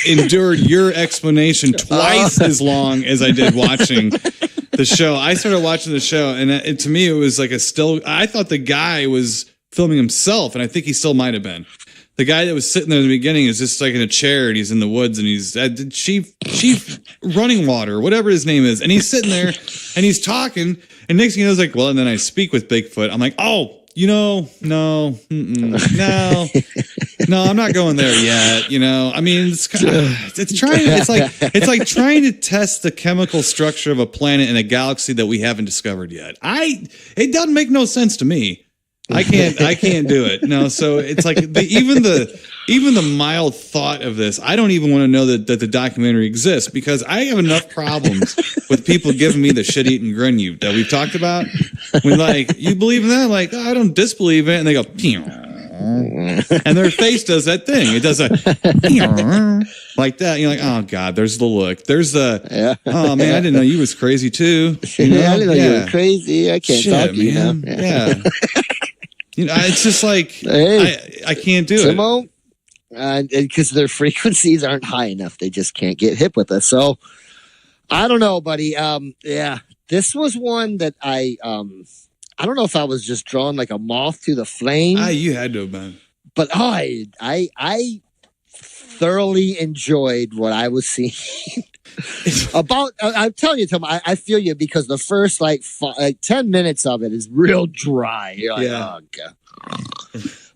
Speaker 3: endured your explanation twice as long as I did watching the show. I started watching the show, and to me, it was like I thought the guy was filming himself, and I think he still might have been. The guy that was sitting there in the beginning is just like in a chair, and he's in the woods, and he's Chief Running Water, whatever his name is, and he's sitting there, and he's talking, and next thing you know, it's like, well, and then I speak with Bigfoot. I'm like, no, I'm not going there yet. I mean, it's like trying to test the chemical structure of a planet in a galaxy that we haven't discovered yet. It doesn't make no sense to me. I can't do it. No, so it's like even the mild thought of this, I don't even want to know that the documentary exists, because I have enough problems with people giving me the shit eating grin that we've talked about. When you believe in that, I don't disbelieve it, and they go, pew. And their face does that thing. It does a like that. You're like, oh God, there's the look. There's the oh man, I didn't know you was crazy too.
Speaker 4: I didn't know you were crazy. I can't talk to you now.
Speaker 3: Yeah. It's just like
Speaker 4: Hey,
Speaker 3: I can't do
Speaker 4: Timo, because their frequencies aren't high enough. They just can't get hip with us. So I don't know, buddy. Yeah, this was one that I don't know if I was just drawn like a moth to the flame.
Speaker 3: You had to have been.
Speaker 4: But I thoroughly enjoyed what I was seeing. I'm telling you, Tom, I feel you, because the first like 10 minutes of it is real dry. You're like, oh god.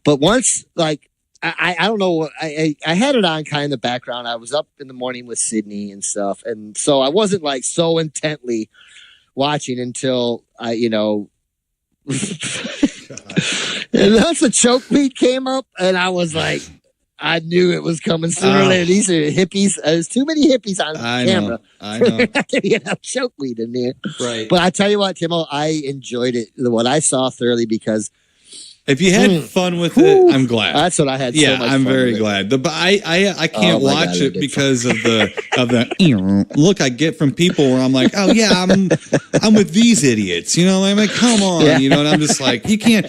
Speaker 4: But once, like, I don't know, I had it on kind of in the background. I was up in the morning with Sydney and stuff, and so I wasn't like so intently watching until and that's the chokeweed came up, and I was like, I knew it was coming sooner or later. These are hippies. There's too many hippies on camera.
Speaker 3: I know.
Speaker 4: Not to be enough chokeweed in there.
Speaker 3: Right.
Speaker 4: But I tell you what, Timo, I enjoyed it. What I saw thoroughly, because
Speaker 3: if you had fun with it, I'm glad.
Speaker 4: That's what I had.
Speaker 3: Yeah,
Speaker 4: so much
Speaker 3: I'm
Speaker 4: fun
Speaker 3: very
Speaker 4: with
Speaker 3: glad. But I can't watch it because of the look I get from people where I'm like, oh yeah, I'm with these idiots. I'm like, come on, and I'm just like, you can't.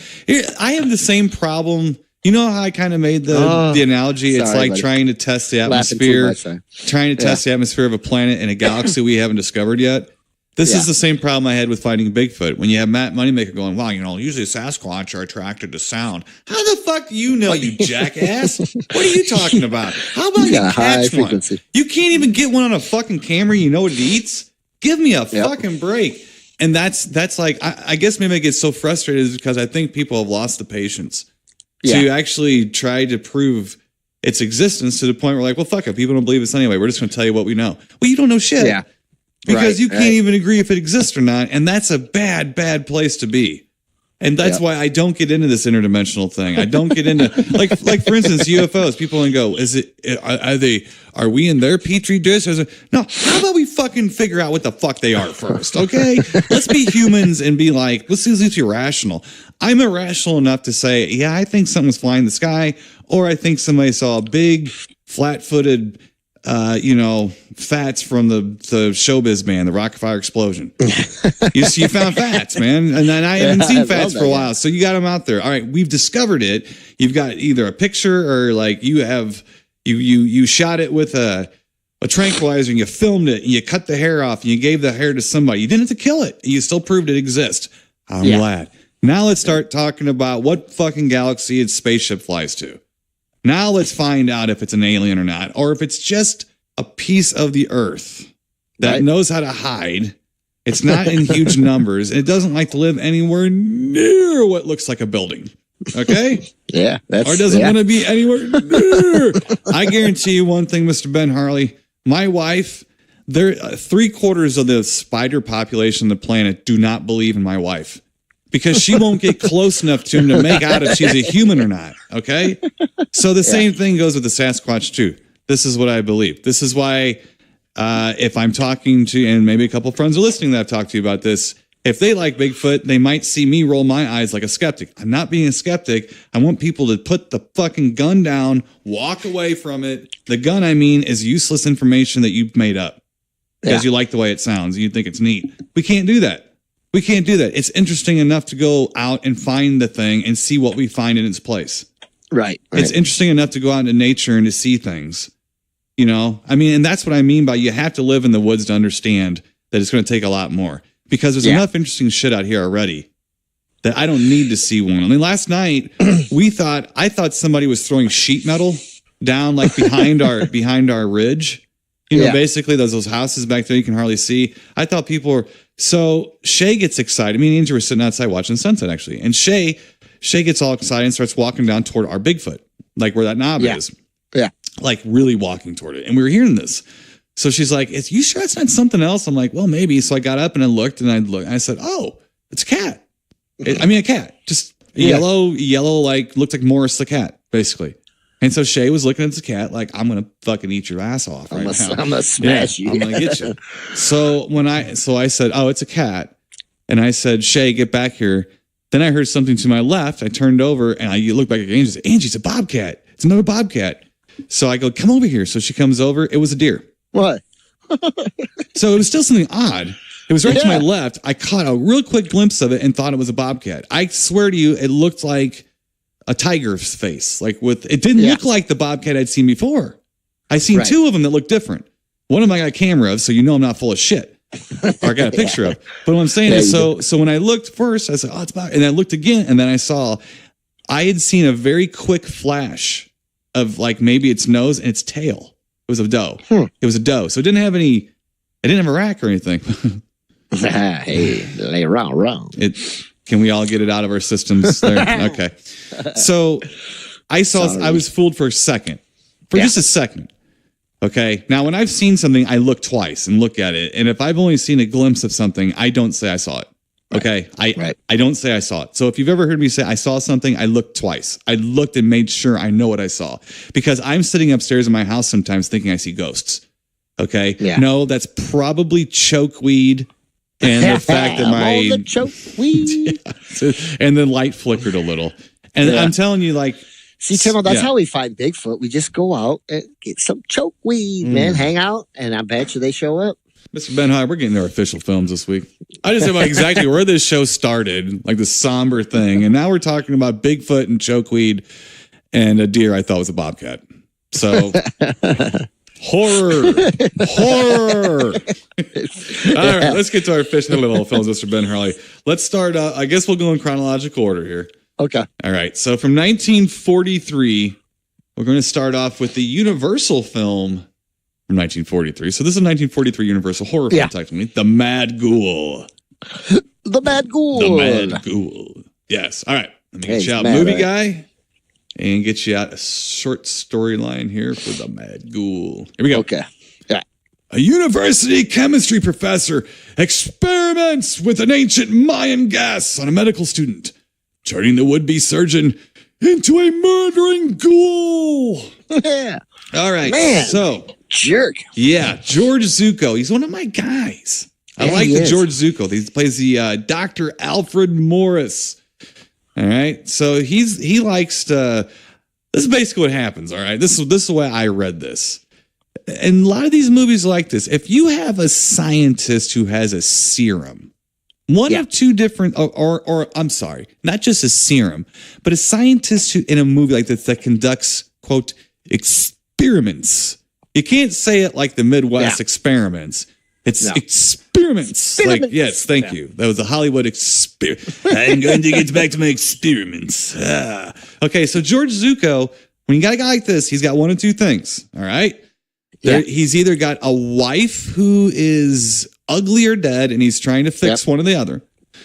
Speaker 3: I have the same problem. You know how I kind of made the analogy? It's like trying to test the atmosphere, test the atmosphere of a planet in a galaxy we haven't discovered yet. This is the same problem I had with finding Bigfoot. When you have Matt Moneymaker going, wow, usually Sasquatch are attracted to sound. How the fuck do you know, you jackass? What are you talking about? How about you catch one? Frequency. You can't even get one on a fucking camera. You know what it eats? Give me a fucking break. And that's like, I guess maybe I get so frustrated is because I think people have lost the patience to actually try to prove its existence to the point where like, well, fuck it. People don't believe us anyway. We're just going to tell you what we know. Well, you don't know shit. Yeah. Because you can't even agree if it exists or not. And that's a bad, bad place to be. And that's why I don't get into this interdimensional thing. I don't get into like for instance, UFOs. People can go, are we in their petri dish? No, how about we fucking figure out what the fuck they are first, okay? Let's be humans and be like, let's see if you're rational. I'm irrational enough to say, yeah, I think something's flying in the sky, or I think somebody saw a big, flat-footed Fats from the showbiz band, the Rockefeller Explosion. you found Fats, man. And then I haven't seen Fats for a while. So you got them out there. All right, we've discovered it. You've got either a picture or like you shot it with a tranquilizer and you filmed it and you cut the hair off and you gave the hair to somebody. You didn't have to kill it. You still proved it exists. I'm glad. Now let's start talking about what fucking galaxy its spaceship flies to. Now let's find out if it's an alien or not, or if it's just a piece of the Earth that knows how to hide. It's not in huge numbers. It doesn't like to live anywhere near what looks like a building. Okay?
Speaker 4: Or
Speaker 3: doesn't want to be anywhere near. I guarantee you one thing, Mr. Ben Harley. My wife, 3/4 of the spider population on the planet do not believe in my wife. Because she won't get close enough to him to make out if she's a human or not. Okay? So the same thing goes with the Sasquatch too. This is what I believe. This is why if I'm talking to, and maybe a couple friends are listening that I've talked to you about this, if they like Bigfoot, they might see me roll my eyes like a skeptic. I'm not being a skeptic. I want people to put the fucking gun down, walk away from it. The gun, I mean, is useless information that you've made up because you like the way it sounds. You think it's neat. We can't do that. We can't do that. It's interesting enough to go out and find the thing and see what we find in its place.
Speaker 4: Right.
Speaker 3: It's interesting enough to go out into nature and to see things. I mean, and that's what I mean by you have to live in the woods to understand that it's going to take a lot more. Because there's enough interesting shit out here already that I don't need to see one. I mean, last night I thought somebody was throwing sheet metal down like behind our ridge. Basically those houses back there you can hardly see. I thought people were. So Shay gets excited. Me and Angie were sitting outside watching sunset, actually. And Shay gets all excited and starts walking down toward our Bigfoot, like where that knob is.
Speaker 4: Yeah.
Speaker 3: Like really walking toward it. And we were hearing this. So she's like, you sure it's not something else? I'm like, well, maybe. So I got up and I looked and I said, oh, it's a cat. A cat. Just yellow, like looked like Morris the cat, basically. And so Shay was looking at the cat like, I'm going to fucking eat your ass off right now.
Speaker 4: I'm going to smash you.
Speaker 3: I'm going to get you. So I said, oh, it's a cat. And I said, Shay, get back here. Then I heard something to my left. I turned over and I looked back at Angie and said, Angie, it's a bobcat. It's another bobcat. So I go, come over here. So she comes over. It was a deer.
Speaker 4: What?
Speaker 3: So it was still something odd. It was right to my left. I caught a real quick glimpse of it and thought it was a bobcat. I swear to you, it looked like a tiger's face. Like it didn't look like the bobcat I'd seen before. I seen two of them that looked different. One of them I got a camera of, so you know I'm not full of shit. Or I got a picture of. But what I'm saying is, so when I looked first, I said, oh, it's bobcat. And I looked again, and then I had seen a very quick flash of like maybe its nose and its tail. It was a doe. It was a doe. So it didn't have a rack or anything.
Speaker 4: Hey, lay wrong.
Speaker 3: Can we all get it out of our systems there? Okay. So I was fooled for a second. Just a second. Okay. Now, when I've seen something, I look twice and look at it. And if I've only seen a glimpse of something, I don't say I saw it. Okay. I don't say I saw it. So if you've ever heard me say I saw something, I looked twice. I looked and made sure I know what I saw, because I'm sitting upstairs in my house sometimes thinking I see ghosts. Okay. Yeah. No, that's probably chokeweed. And the fact that
Speaker 4: the chokeweed.
Speaker 3: And the light flickered a little. And I'm telling you, like,
Speaker 4: see, Tim, that's how we find Bigfoot. We just go out and get some chokeweed, man, hang out, and I bet you they show up.
Speaker 3: Mr. Ben High, we're getting our official films this week. I just know exactly where this show started, like the somber thing. And now we're talking about Bigfoot and chokeweed and a deer I thought was a bobcat. So, horror. All right, let's get to our official little films, Mr. Ben Harley. Let's start, I guess we'll go in chronological order here.
Speaker 4: Okay.
Speaker 3: All right. So from 1943, we're going to start off with the Universal film from 1943. So this is a 1943 Universal horror film, technically. The Mad Ghoul.
Speaker 4: The Mad Ghoul.
Speaker 3: The Mad Ghoul. Yes. All right. Let me get you out Movie Guy and get you out a short storyline here for The Mad Ghoul. Here we go.
Speaker 4: Okay. Yeah.
Speaker 3: A university chemistry professor experiments with an ancient Mayan gas on a medical student, turning the would-be surgeon into a murdering ghoul.
Speaker 4: Yeah.
Speaker 3: All right.
Speaker 4: Man.
Speaker 3: So,
Speaker 4: jerk.
Speaker 3: Yeah, George Zuko. He's one of my guys. I like the George Zuko. He plays the Dr. Alfred Morris. All right. So he likes to. This is basically what happens. All right. This is the way I read this. And a lot of these movies are like this. If you have a scientist who has a serum, one of two different, or I'm sorry, not just a serum, but a scientist who in a movie like this that conducts, quote, experiments. You can't say it like the Midwest experiments. It's experiments. Like, yes, thank you. That was a Hollywood experiment. I'm going to get back to my experiments. Okay, so George Zuko, when you got a guy like this, he's got one of two things. All right. He's either got a wife who is ugly or dead, and he's trying to fix one or the other.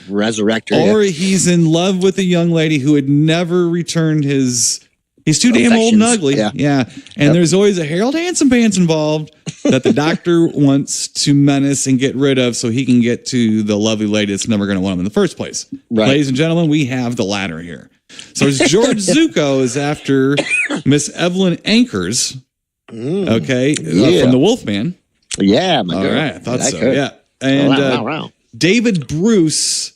Speaker 4: Resurrect her.
Speaker 3: Or he's in love with a young lady who had never returned his. He's too damn old and ugly. Yeah. And there's always a Harold Handsome Pants involved that the doctor wants to menace and get rid of so he can get to the lovely lady that's never going to want him in the first place. Right. Ladies and gentlemen, we have the latter here. So George Zuko is after Miss Evelyn Anchors, from the Wolfman.
Speaker 4: Yeah, my girl.
Speaker 3: All right, I thought so. Her. Yeah. And David Bruce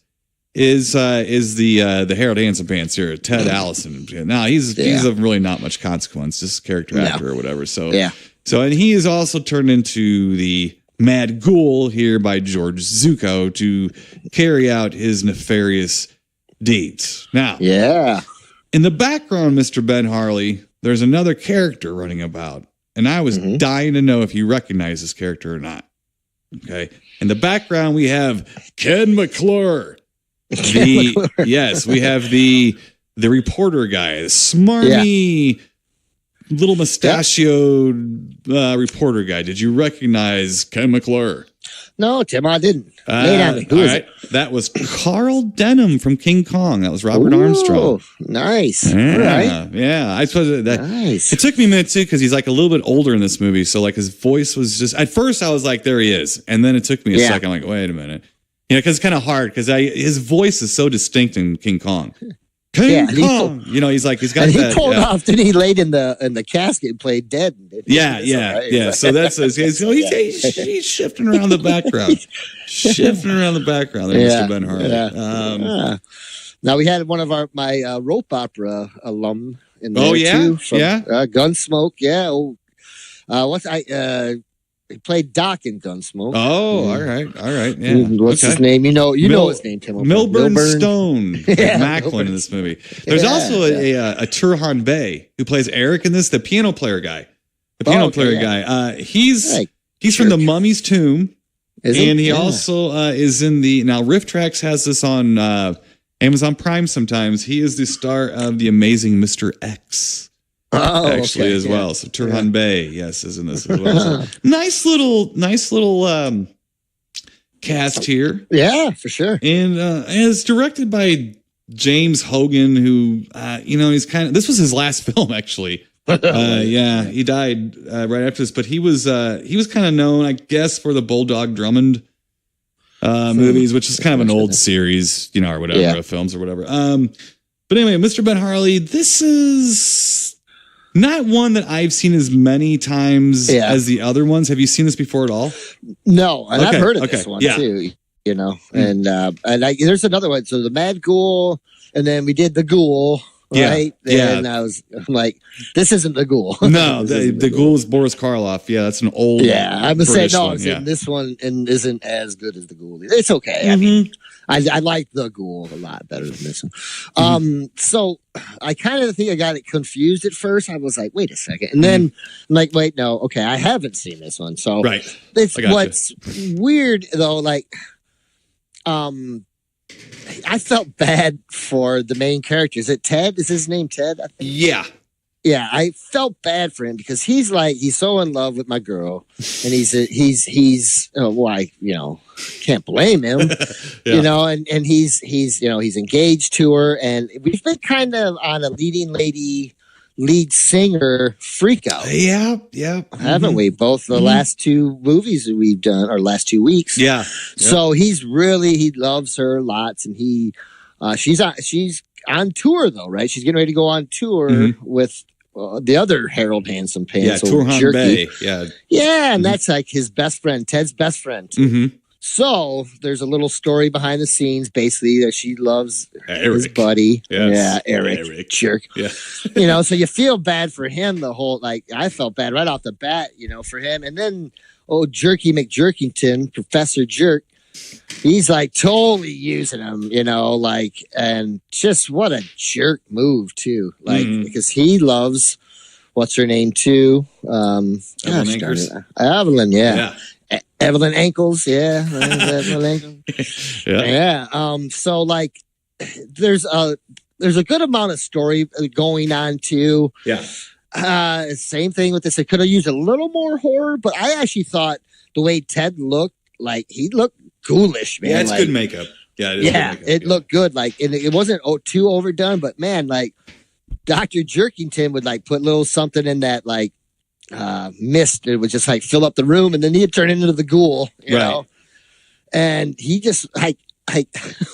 Speaker 3: is the Harold Handsome Pants here, Ted Allison. Now he's of really not much consequence, just character actor or whatever. So and he is also turned into the Mad Ghoul here by George Zuko to carry out his nefarious deeds. Now, in the background, Mr. Ben Harley, there's another character running about, and I was dying to know if you recognize this character or not. Okay, in the background we have Ken McClure. We have the reporter guy, the smarmy little mustachioed reporter guy. Did you recognize Ken McClure?
Speaker 4: No, Tim, I didn't. Who is it?
Speaker 3: That was Carl Denham from King Kong. That was Robert Armstrong.
Speaker 4: Nice.
Speaker 3: Yeah,
Speaker 4: all right.
Speaker 3: Yeah. I suppose that.
Speaker 4: Nice.
Speaker 3: It took me a minute too because he's like a little bit older in this movie. So like his voice was just. At first, I was like, "There he is," and then it took me a second. I'm like, wait a minute. Because it's kind of hard because his voice is so distinct in King Kong. King Kong, he's got
Speaker 4: and
Speaker 3: that.
Speaker 4: He pulled off. Then he laid in the casket and played dead.
Speaker 3: Yeah. So that's he's shifting around the background, there, Mr. Ben Harley.
Speaker 4: Now we had one of my rope opera alum in there too. From, Gunsmoke. Yeah. He played Doc in Gunsmoke.
Speaker 3: Oh, all right. Yeah.
Speaker 4: What's his name? You know his name, Tim.
Speaker 3: Milburn Stone, Macklin in this movie. There's also a Turhan Bey who plays Eric in this, the piano player guy. He's from The Mummy's Tomb, and he also is in the. Now, Riff Tracks has this on Amazon Prime. Sometimes he is the star of The Amazing Mr. X. As well. So Turhan Bey, yes, is in this as well. So, nice little cast here.
Speaker 4: Yeah, for sure.
Speaker 3: And it's directed by James Hogan, who he's this was his last film actually. He died right after this, but he was kind of known, I guess, for the Bulldog Drummond movies, which is kind of an old series, or whatever, of films or whatever. But anyway, Mr. Ben Harley, this is not one that I've seen as many times as the other ones. Have you seen this before at all?
Speaker 4: No, and I've heard of this one too. And there's another one. So the Mad Ghoul, and then we did the Ghoul, right? And I'm like, this isn't the Ghoul.
Speaker 3: No, the Ghoul is Boris Karloff. Yeah, that's an old.
Speaker 4: Yeah, I'm gonna say no. This one isn't as good as the Ghoul. It's okay. Mm-hmm. I mean, I like the Ghoul a lot better than this one. So I kind of think I got it confused at first. I was like, wait a second. And then I'm like, wait, no, okay, I haven't seen this one. So what's weird though, like, I felt bad for the main character. Is it Ted? Is his name Ted? I think?
Speaker 3: Yeah.
Speaker 4: Yeah, I felt bad for him because he's so in love with my girl, and he's can't blame him, and he's engaged to her, and we've been kind of on a lead singer freak out.
Speaker 3: Yeah,
Speaker 4: haven't we? Both the last two movies that we've done, or last 2 weeks.
Speaker 3: Yeah.
Speaker 4: So he loves her lots, and she's on tour though, right? She's getting ready to go on tour with the other Harold Handsome Pants.
Speaker 3: Yeah, Turhan Bey. Yeah,
Speaker 4: and that's like his best friend, Ted's best friend. So there's a little story behind the scenes, basically, that she loves his buddy.
Speaker 3: Yes.
Speaker 4: Yeah, Eric. Jerk.
Speaker 3: Yeah.
Speaker 4: So you feel bad for him. I felt bad right off the bat, for him. And then, Jerky McJerkington, Professor Jerk, he's like totally using him, and just what a jerk move too. Because he loves what's her name too?
Speaker 3: Evelyn Ankers.
Speaker 4: Evelyn, yeah. Evelyn Ankles, yeah. Evelyn Ankles.
Speaker 3: Yeah.
Speaker 4: So there's a good amount of story going on too.
Speaker 3: Yeah.
Speaker 4: Same thing with this. It could have used a little more horror, but I actually thought the way Ted looked, he looked ghoulish, man.
Speaker 3: Yeah, it's good makeup. Yeah, it is good makeup.
Speaker 4: It looked good. And it wasn't too overdone, but man, Dr. Jerkington would put a little something in that mist. It would just fill up the room, and then he'd turn into the Ghoul, you know. And he just what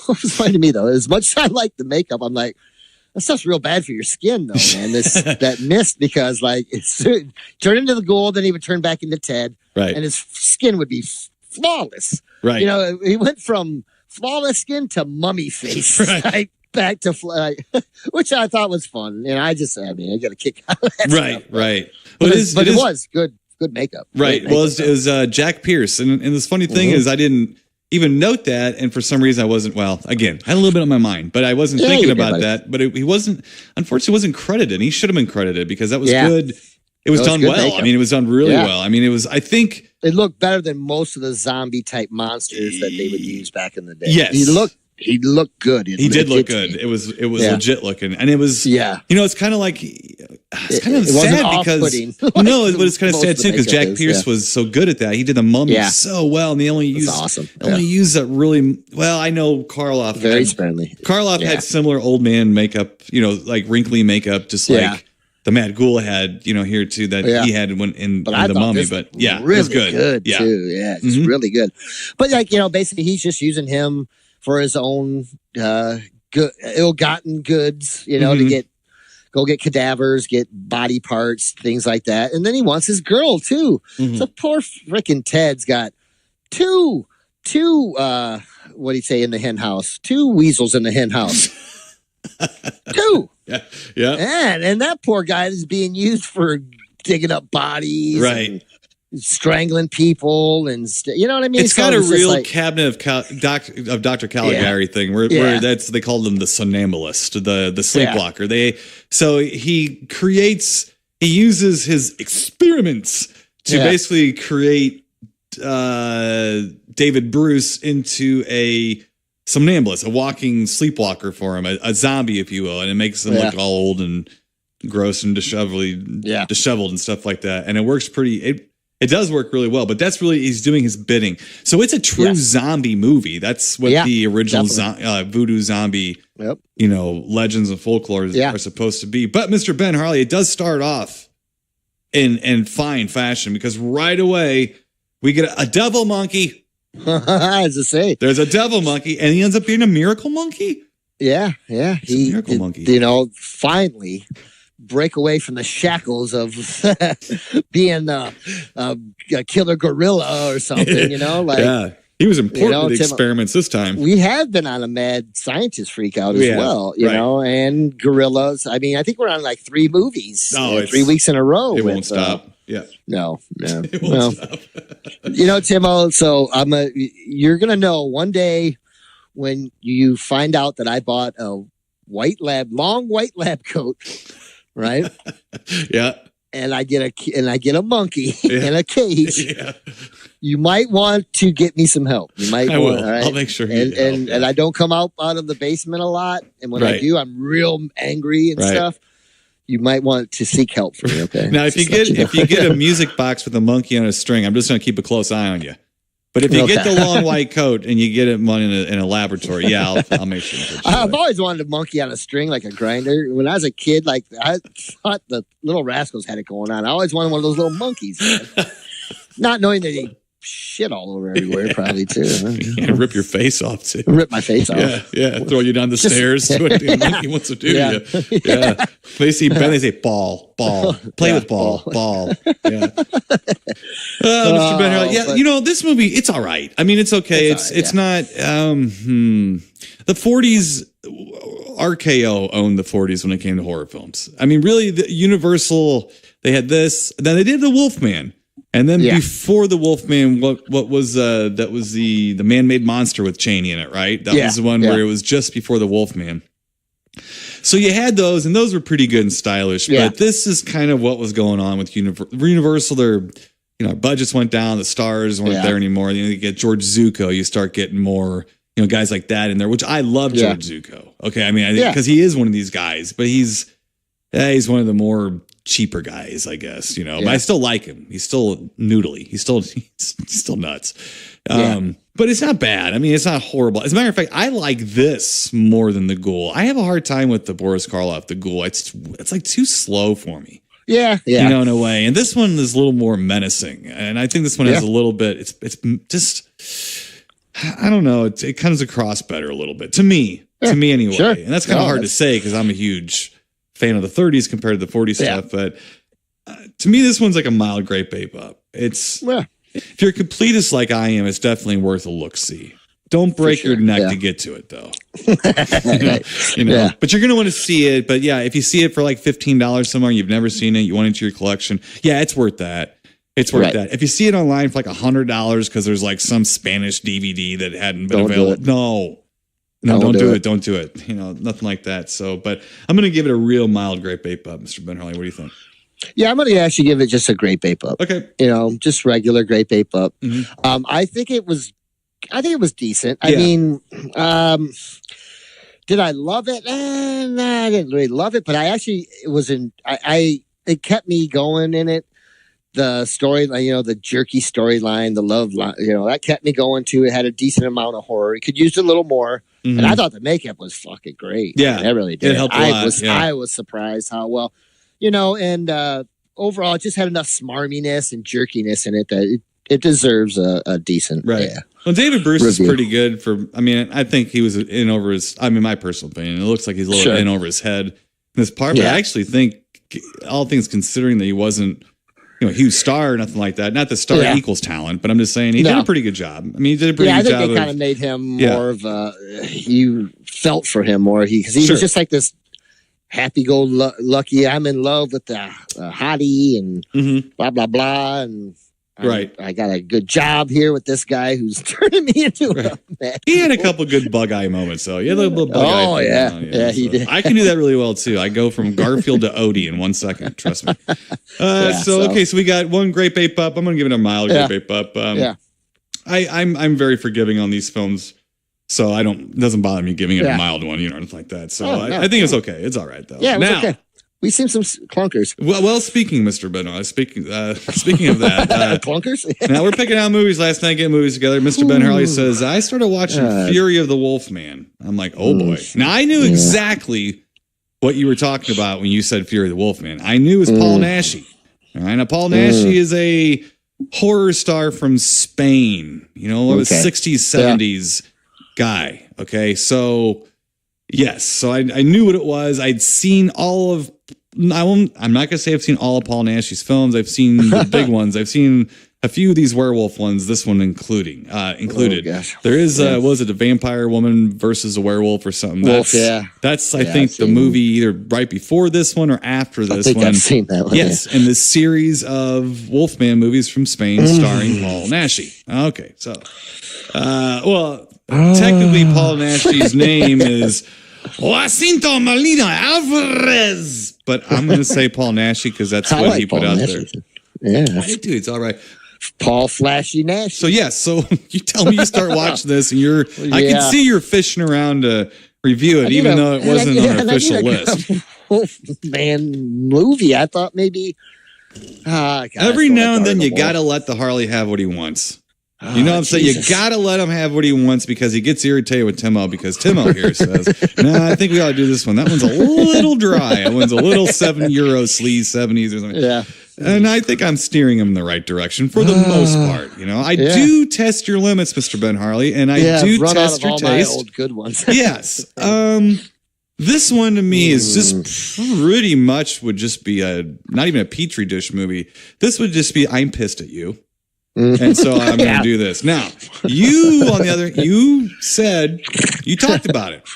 Speaker 4: was funny to me though, as much as I like the makeup, I'm like, that stuff's real bad for your skin though, man. That mist, because it's turn into the Ghoul, then he would turn back into Ted, and his skin would be flawless.
Speaker 3: Right.
Speaker 4: He went from flawless skin to mummy face. Right. Back to which I thought was fun. And I got a kick out of that.
Speaker 3: Right.
Speaker 4: But it was good makeup.
Speaker 3: Right. Well, it was Jack Pierce. And this funny thing is I didn't even note that. And for some reason I wasn't, again, I had a little bit on my mind, but I wasn't thinking about that. But he unfortunately wasn't credited. He should have been credited because that was good. It was done well. Makeup. I mean, it was done really well. I mean, I think
Speaker 4: it looked better than most of the zombie type monsters that they would use back in the day.
Speaker 3: Yes.
Speaker 4: He looked good.
Speaker 3: He did look good. It was legit looking, and it was it's kind of sad because but it's kind of sad too because Jack Pierce was so good at that. He did the Mummy so well, and they only used that really well. I know Karloff
Speaker 4: very sparingly.
Speaker 3: Karloff had similar old man makeup, wrinkly makeup, just like the Mad Ghoul had, here too, that he had in the Mummy. But
Speaker 4: really
Speaker 3: it was good
Speaker 4: too. Yeah, it's really good. But basically he's just using him for his own ill-gotten goods, to go get cadavers, get body parts, things like that. And then he wants his girl too. So poor freaking Ted's got two what do you say in the hen house? 2 weasels in the hen house. 2.
Speaker 3: Yeah.
Speaker 4: And that poor guy is being used for digging up bodies.
Speaker 3: Right.
Speaker 4: strangling people and you know what I mean.
Speaker 3: It's
Speaker 4: So
Speaker 3: got a
Speaker 4: just
Speaker 3: real
Speaker 4: like,
Speaker 3: cabinet of Dr. Caligari thing where they called him the somnambulist, the sleepwalker. He uses his experiments to basically create David Bruce into a somnambulist, a walking sleepwalker for him, a zombie, if you will, and it makes him look all old and gross and disheveled and stuff like that. And it works it does work really well, but that's really, he's doing his bidding. So it's a true zombie movie. That's what the original voodoo zombie, legends and folklore are supposed to be. But Mr. Ben Harley, it does start off in fine fashion because right away we get a devil monkey.
Speaker 4: As I say,
Speaker 3: there's a devil monkey, and he ends up being a miracle monkey.
Speaker 4: Yeah.
Speaker 3: He's a miracle monkey.
Speaker 4: Finally break away from the shackles of being a killer gorilla or something,
Speaker 3: he was important to the experiments this time.
Speaker 4: We have been on a mad scientist freak out as well, and gorillas. I mean, I think we're on like 3 movies, 3 weeks in a row.
Speaker 3: It won't stop.
Speaker 4: No.
Speaker 3: It won't stop.
Speaker 4: Timo, so you're going to know one day when you find out that I bought a long white lab coat. Right.
Speaker 3: Yeah.
Speaker 4: And I get a monkey in a cage. Yeah. You might want to get me some help. You might.
Speaker 3: I will.
Speaker 4: Right?
Speaker 3: I'll make sure.
Speaker 4: And I don't come out of the basement a lot. And when I do, I'm real angry and stuff. You might want to seek help for me. Okay.
Speaker 3: Now, if you get a music box with a monkey on a string, I'm just going to keep a close eye on you. But if you get the long white coat and you get it in a laboratory, I'll make sure.
Speaker 4: I've always wanted a monkey on a string, like a grinder. When I was a kid, I thought the Little Rascals had it going on. I always wanted one of those little monkeys, not knowing that they shit all over everywhere, probably too.
Speaker 3: Yeah, rip your face off too.
Speaker 4: Rip my face off.
Speaker 3: Yeah. Throw you down the stairs. To what the monkey wants to do to you. Yeah. They see Ben, they say ball, play with ball. Yeah. Mr. Ben Harley. This movie, it's all right. I mean, it's okay. It's not. The 40s. RKO owned the 40s when it came to horror films. I mean, really, the Universal. They had this. Then they did the Wolfman. And then before the Wolfman, what was that was the man-made monster with Chaney in it, right? That was the one where it was just before the Wolfman. So you had those, and those were pretty good and stylish. Yeah. But this is kind of what was going on with Universal. Their budgets went down, the stars weren't there anymore. You get George Zucco, you start getting more guys like that in there, which I love George Zucco. Okay, I mean, because he is one of these guys, but he's one of the more cheaper guys, I guess, but I still like him. He's still noodly. He's still nuts. But it's not bad. I mean, it's not horrible. As a matter of fact, I like this more than the Ghoul. I have a hard time with the Boris Karloff, the Ghoul. It's like too slow for me.
Speaker 4: Yeah.
Speaker 3: In a way. And this one is a little more menacing. And I think this one has a little bit, it's just, I don't know. It comes across better a little bit to me anyway. Sure. And that's kind of hard to say because I'm a huge fan of the 30s compared to the 40s stuff, but to me, this one's like a mild grape ape up. It's if you're a completist like I am, it's definitely worth a look see. Don't break your neck to get to it, though. But you're gonna want to see it. But if you see it for like $15 somewhere, you've never seen it, you want it to your collection. Yeah, it's worth that. It's worth that. If you see it online for like $100 because there's like some Spanish DVD that hadn't been available, No, don't do it. Don't do it. Nothing like that. So, but I'm going to give it a real mild grape ape up, Mr. Ben Harley. What do you think?
Speaker 4: Yeah, I'm going to actually give it just a grape ape up.
Speaker 3: Okay.
Speaker 4: Just regular grape ape up. Mm-hmm. I think it was decent. I mean, did I love it? Nah, I didn't really love it, but it kept me going in it. The story, the jerky storyline, the love line, that kept me going too. It had a decent amount of horror. It could use a little more. Mm-hmm. And I thought the makeup was fucking great.
Speaker 3: Yeah.
Speaker 4: It really did.
Speaker 3: It helped a lot.
Speaker 4: I was surprised how well, and overall it just had enough smarminess and jerkiness in it that it deserves a decent.
Speaker 3: Right.
Speaker 4: Yeah.
Speaker 3: Well, David Bruce is pretty good I think he was in over his, my personal opinion, it looks like he's a little in over his head in this part, but I actually think all things considering that he wasn't, a huge star or nothing like that. Not that star equals talent, but I'm just saying he did a pretty good job. I mean, he did a pretty good job.
Speaker 4: I think they kind of made him more of you felt for him more. Because he was just like this happy-go-lucky, I'm in love with the hottie and blah, blah, blah. And I got a good job here with this guy who's turning me into a man.
Speaker 3: He had a couple good bug eye moments, though. Yeah, little bug eye.
Speaker 4: Oh, yeah. He did.
Speaker 3: I can do that really well, too. I go from Garfield to Odie in 1 second. Trust me. So we got one great bait up. I'm going to give it a mild great bait up. I'm very forgiving on these films, so it doesn't bother me giving it a mild one, anything like that. So I think it's okay. It's all right, though.
Speaker 4: Yeah, it's okay. We've seen some clunkers.
Speaker 3: Well, speaking, Mr. Benoit, speaking of that.
Speaker 4: Clunkers?
Speaker 3: Now, we're picking out movies last night, getting movies together. Mr. Ben Harley says, I started watching Fury of the Wolfman. I'm like, oh, boy. Now, I knew exactly what you were talking about when you said Fury of the Wolfman. I knew it was Paul Naschy. All right, now, Paul Naschy is a horror star from Spain. 60s, 70s guy. Okay, so... Yes, so I knew what it was. I'd seen all of. I'm not going to say I've seen all of Paul Naschy's films. I've seen the big ones. I've seen a few of these werewolf ones. This one included. There is what was it, a vampire woman versus a werewolf or something? That's I think the movie either right before this one or after this one.
Speaker 4: I've seen that one.
Speaker 3: Yes, and this series of Wolfman movies from Spain starring Paul Naschy. Okay, so technically, Paul Naschy's name is Jacinto Molina Alvarez, but I'm going to say Paul Naschy because that's what he put out there.
Speaker 4: Yeah,
Speaker 3: dude, it's all right.
Speaker 4: Paul Flashy Nash.
Speaker 3: So so you tell me you start watching this, and I can see you're fishing around to review it, even though it wasn't on an official list.
Speaker 4: Wolfman movie. I thought maybe.
Speaker 3: Every now and then, you got to let the Harley have what he wants. You know what I'm saying? You got to let him have what he wants because he gets irritated with Timo because Timo here says, no, I think we ought to do this one. That one's a little dry. That one's a little €7 sleaze 70s or something.
Speaker 4: Yeah.
Speaker 3: And I think I'm steering him in the right direction for the most part. I do test your limits, Mr. Ben Harley, and I do test your taste.
Speaker 4: My old good ones.
Speaker 3: Yes. This one to me is just pretty much would just be not even a Petri dish movie. This would just be I'm pissed at you. And so I'm going to do this. Now, you, on the other, you talked about it.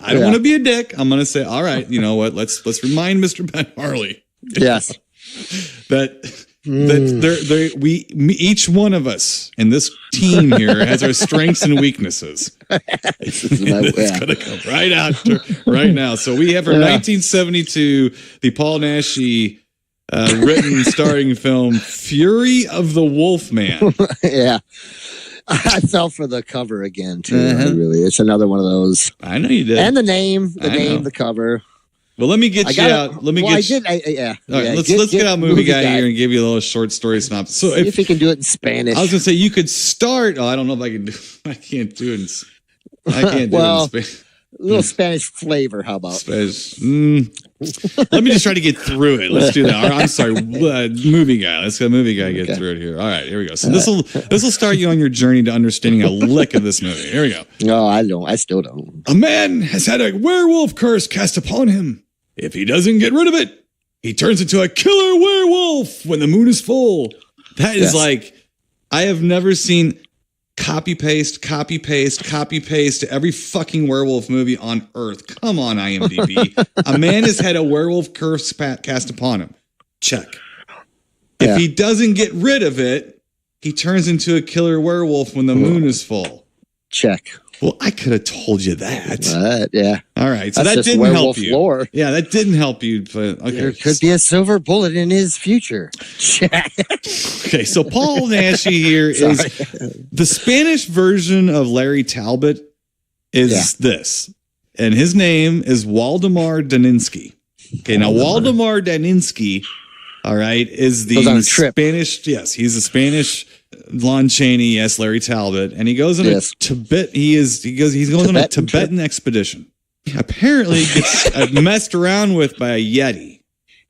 Speaker 3: I don't want to be a dick. I'm going to say, all right, you know what? Let's remind Mr. Ben Harley.
Speaker 4: Yes.
Speaker 3: that each one of us in this team here has our strengths and weaknesses. It's going to come right out right now. So we have our 1972, the Paul Naschy written starring film Fury of the Wolfman.
Speaker 4: Yeah. I fell for the cover again too. Really, it's another one of those.
Speaker 3: I know you did.
Speaker 4: And the name, the cover.
Speaker 3: Well, let me get you out. Let me get.
Speaker 4: All right,
Speaker 3: let's get out movie guy here and give you a little short story synopsis. So
Speaker 4: if he can do it in Spanish,
Speaker 3: I was gonna say you could start. Oh, I don't know if I can do. I can't do it. I can't do it in Spanish.
Speaker 4: A little Spanish flavor. How about
Speaker 3: Spanish? Let me just try to get through it. Let's do that. I'm sorry, movie guy. Let's get movie guy get through it here. All right, here we go. So this will start you on your journey to understanding a lick of this movie. Here we go.
Speaker 4: No, I don't. I still don't.
Speaker 3: A man has had a werewolf curse cast upon him. If he doesn't get rid of it, he turns into a killer werewolf when the moon is full. That is like I have never seen. Copy paste every fucking werewolf movie on earth. Come on, IMDb. A man has had a werewolf curse cast upon him. Check. If he doesn't get rid of it, he turns into a killer werewolf when the moon is full.
Speaker 4: Check.
Speaker 3: Well, I could have told you that.
Speaker 4: Yeah.
Speaker 3: All right. So
Speaker 4: that's
Speaker 3: that didn't help you.
Speaker 4: Lore.
Speaker 3: Yeah, that didn't help you. But okay.
Speaker 4: There could be a silver bullet in his future.
Speaker 3: Okay. So Paul Naschy here is the Spanish version of Larry Talbot is this. And his name is Waldemar Daninsky. Okay. Now, Waldemar Daninsky, all right, is the Spanish. Yes. He's a Spanish Lon Chaney, yes, Larry Talbot, and he goes on a Tibet. He's going on a Tibetan expedition. Apparently, gets messed around with by a Yeti,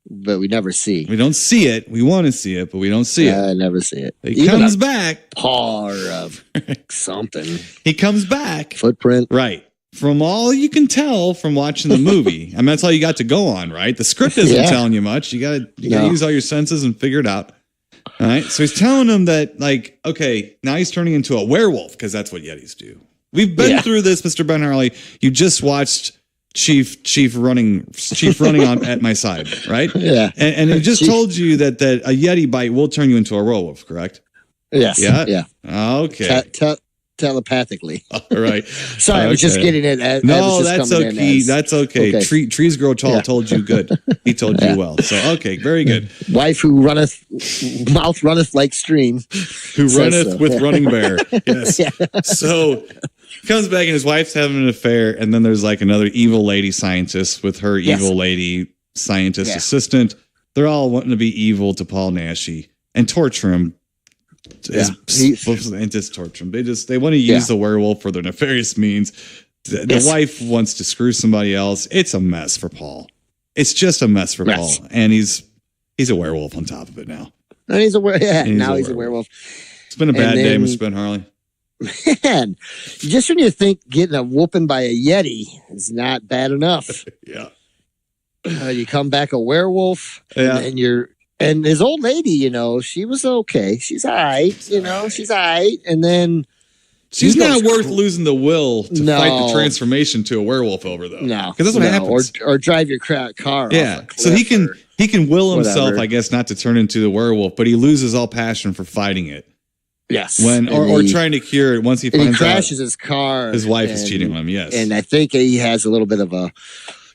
Speaker 4: but we never see.
Speaker 3: We don't see it. We want to see it, but we don't see it.
Speaker 4: I never see it.
Speaker 3: He comes back.
Speaker 4: Paw of something.
Speaker 3: He comes back.
Speaker 4: Footprint.
Speaker 3: Right. From all you can tell from watching the movie, I mean that's all you got to go on, right? The script isn't telling you much. You got to use all your senses and figure it out. All right, so he's telling him that, like, okay, now he's turning into a werewolf because that's what Yetis do. We've been through this, Mr. Ben Harley. You just watched Chief running on at my side, right?
Speaker 4: Yeah,
Speaker 3: and it just told you that a Yeti bite will turn you into a werewolf, correct?
Speaker 4: Yes.
Speaker 3: Yeah.
Speaker 4: Yeah.
Speaker 3: Okay.
Speaker 4: Telepathically.
Speaker 3: All right.
Speaker 4: Sorry, I was just getting it.
Speaker 3: No, that's okay. That's okay. Trees grow tall. Told you good. He told you well. So okay, very good.
Speaker 4: Wife who mouth runneth like stream.
Speaker 3: Who runneth with running bear. Yes. So comes back and his wife's having an affair, and then there's like another evil lady scientist with her evil lady scientist assistant. They're all wanting to be evil to Paul Naschy and torture him. And just torture him. They want to use the werewolf for their nefarious means. The wife wants to screw somebody else. It's a mess for Paul. It's just a mess for Paul, and he's a werewolf on top of it now.
Speaker 4: And he's a werewolf.
Speaker 3: It's been a bad day, Mr. Ben Harley.
Speaker 4: Man, just when you think getting a whooping by a Yeti is not bad enough. You come back a werewolf, and his old lady, she was okay. She's all right, she's all right. And then
Speaker 3: she's not worth losing the will to fight the transformation to a werewolf over, though.
Speaker 4: No,
Speaker 3: because that's what happens.
Speaker 4: Or drive your car.
Speaker 3: Yeah, so he can will himself, I guess, not to turn into the werewolf, but he loses all passion for fighting it.
Speaker 4: Yes,
Speaker 3: or trying to cure it once he finds
Speaker 4: crashes his car.
Speaker 3: His wife is cheating on him. Yes,
Speaker 4: and I think he has a little bit of a.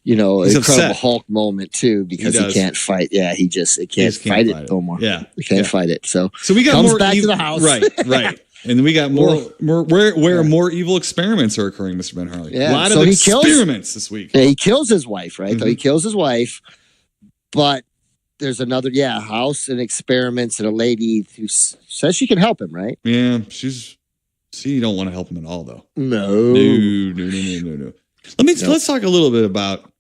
Speaker 4: Incredible
Speaker 3: upset.
Speaker 4: Hulk moment too, because he can't fight. Yeah, he can't fight it no more.
Speaker 3: Yeah,
Speaker 4: he can't fight it. So
Speaker 3: we got
Speaker 4: comes
Speaker 3: more
Speaker 4: back to the house.
Speaker 3: Right. And then we got more more evil experiments are occurring, Mr. Ben Harley.
Speaker 4: Yeah.
Speaker 3: A lot of experiments this week.
Speaker 4: Yeah, he kills his wife, right? Mm-hmm. He kills his wife, but there's another house and experiments and a lady who says she can help him, right?
Speaker 3: Yeah, you don't want to help him at all, though.
Speaker 4: No.
Speaker 3: Let's talk a little bit about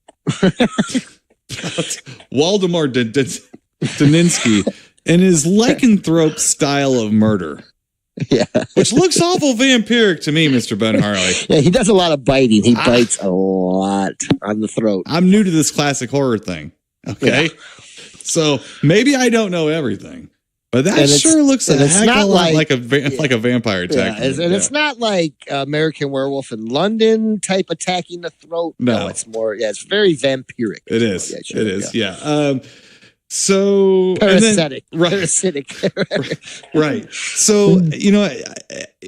Speaker 3: Waldemar Daninsky and his lycanthrope style of murder.
Speaker 4: Yeah.
Speaker 3: Which looks awful vampiric to me, Mr. Ben Harley.
Speaker 4: Yeah, he does a lot of biting. He bites a lot on the throat.
Speaker 3: I'm new to this classic horror thing. Okay. Yeah. So maybe I don't know everything. But that sure looks a heck of a lot like a vampire attack.
Speaker 4: It's not like American Werewolf in London type attacking the throat. No, it's more. Yeah, it's very vampiric.
Speaker 3: It is. It is. Yeah. So
Speaker 4: parasitic.
Speaker 3: Parasitic. Right. So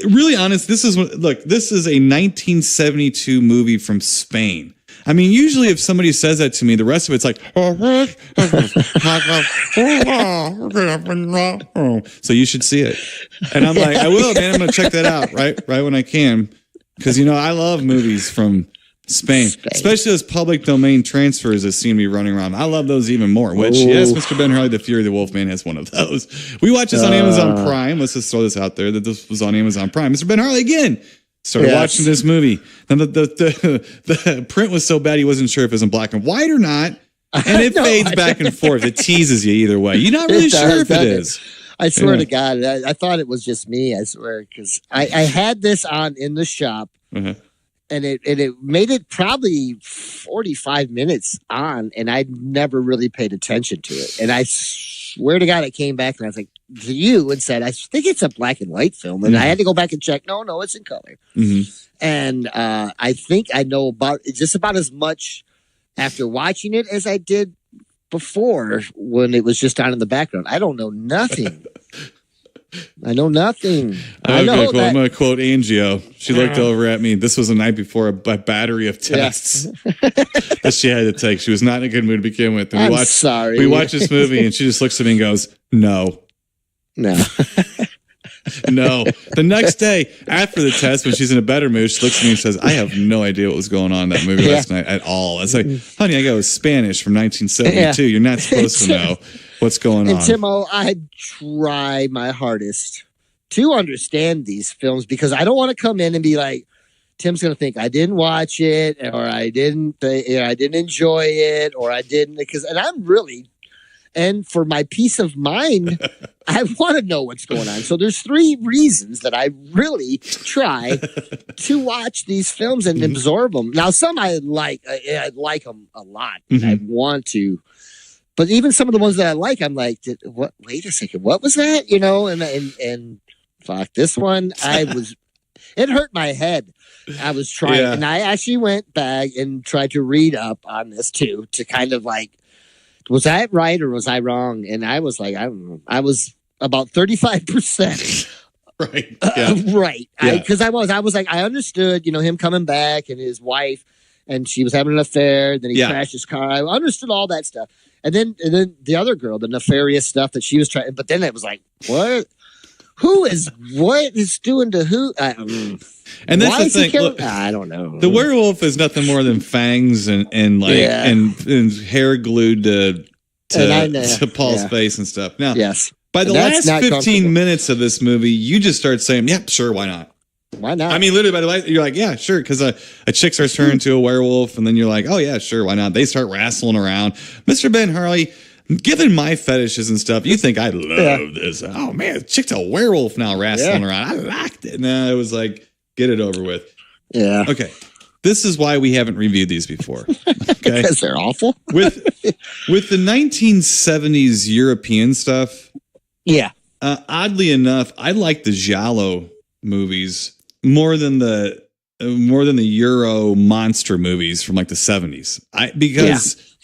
Speaker 3: really honest. This is a 1972 movie from Spain. I mean, usually if somebody says that to me, the rest of it's like, so you should see it. And I'm like, I will, man. I'm going to check that out right when I can. Because, I love movies from Spain, especially those public domain transfers that seem to be running around. I love those even more, which, yes, Mr. Ben Harley, the Fury of the Wolfman has one of those. We watch this on Amazon Prime. Let's just throw this out there that this was on Amazon Prime. Mr. Ben Harley again. Started watching this movie. And the print was so bad he wasn't sure if it was in black and white or not. And it fades back and forth. It teases you either way. You're not really sure if it is.
Speaker 4: I swear to God, I thought it was just me. I swear, because I had this on in the shop, and it made it probably 45 minutes on, and I never really paid attention to it. And I swear to God, I came back and I was like to you and said, I think it's a black and white film, and I had to go back and check. No, it's in color. And I think I know just about as much after watching it as I did before when it was just on in the background. I don't know nothing. I know nothing.
Speaker 3: I'm going to quote Angio. She looked over at me. This was the night before a battery of tests that she had to take. She was not in a good mood to begin with. And
Speaker 4: sorry.
Speaker 3: We watched this movie and she just looks at me and goes, No.
Speaker 4: No.
Speaker 3: The next day after the test, when she's in a better mood, she looks at me and says, I have no idea what was going on in that movie last night at all. I was like, honey, I go Spanish from 1972. You're not supposed to know what's going on.
Speaker 4: And Timo, I try my hardest to understand these films because I don't want to come in and be like, Tim's going to think I didn't watch it or I didn't enjoy it or I didn't and for my peace of mind, I want to know what's going on. So there's 3 reasons that I really try to watch these films and absorb them. Now, some I like them a lot. I want to. But even some of the ones that I like, I'm like, what? Wait a second, what was that? And fuck, this one, it hurt my head. I was trying, and I actually went back and tried to read up on this too, to kind of like, was I right or was I wrong? And I was like, I don't know. I was about 35%.
Speaker 3: Right. Yeah.
Speaker 4: Right.
Speaker 3: Yeah.
Speaker 4: Because I was like, I understood, him coming back and his wife, and she was having an affair. Then he crashed his car. I understood all that stuff. And then the other girl, the nefarious stuff that she was trying. But then it was like, what is doing to who?
Speaker 3: And that's the thing. Look,
Speaker 4: I don't know.
Speaker 3: The werewolf is nothing more than fangs and hair glued to Paul's face and stuff. Now,
Speaker 4: yes.
Speaker 3: By the last 15 minutes of this movie, you just start saying, "Yep, sure, why not?"
Speaker 4: Why not?
Speaker 3: I mean, literally, by the way, you're like, "Yeah, sure," because a chick starts turning into a werewolf, and then you're like, "Oh yeah, sure, why not?" They start wrestling around. Mr. Ben Harley, given my fetishes and stuff, you think I love this? Oh man, the chick's a werewolf now wrestling around. I liked it. No, it was like, get it over with.
Speaker 4: Yeah.
Speaker 3: Okay. This is why we haven't reviewed these before. Okay,
Speaker 4: because they're awful.
Speaker 3: with the 1970s European stuff.
Speaker 4: Yeah.
Speaker 3: Oddly enough, I like the Giallo movies more than the Euro monster movies from like the 70s. Because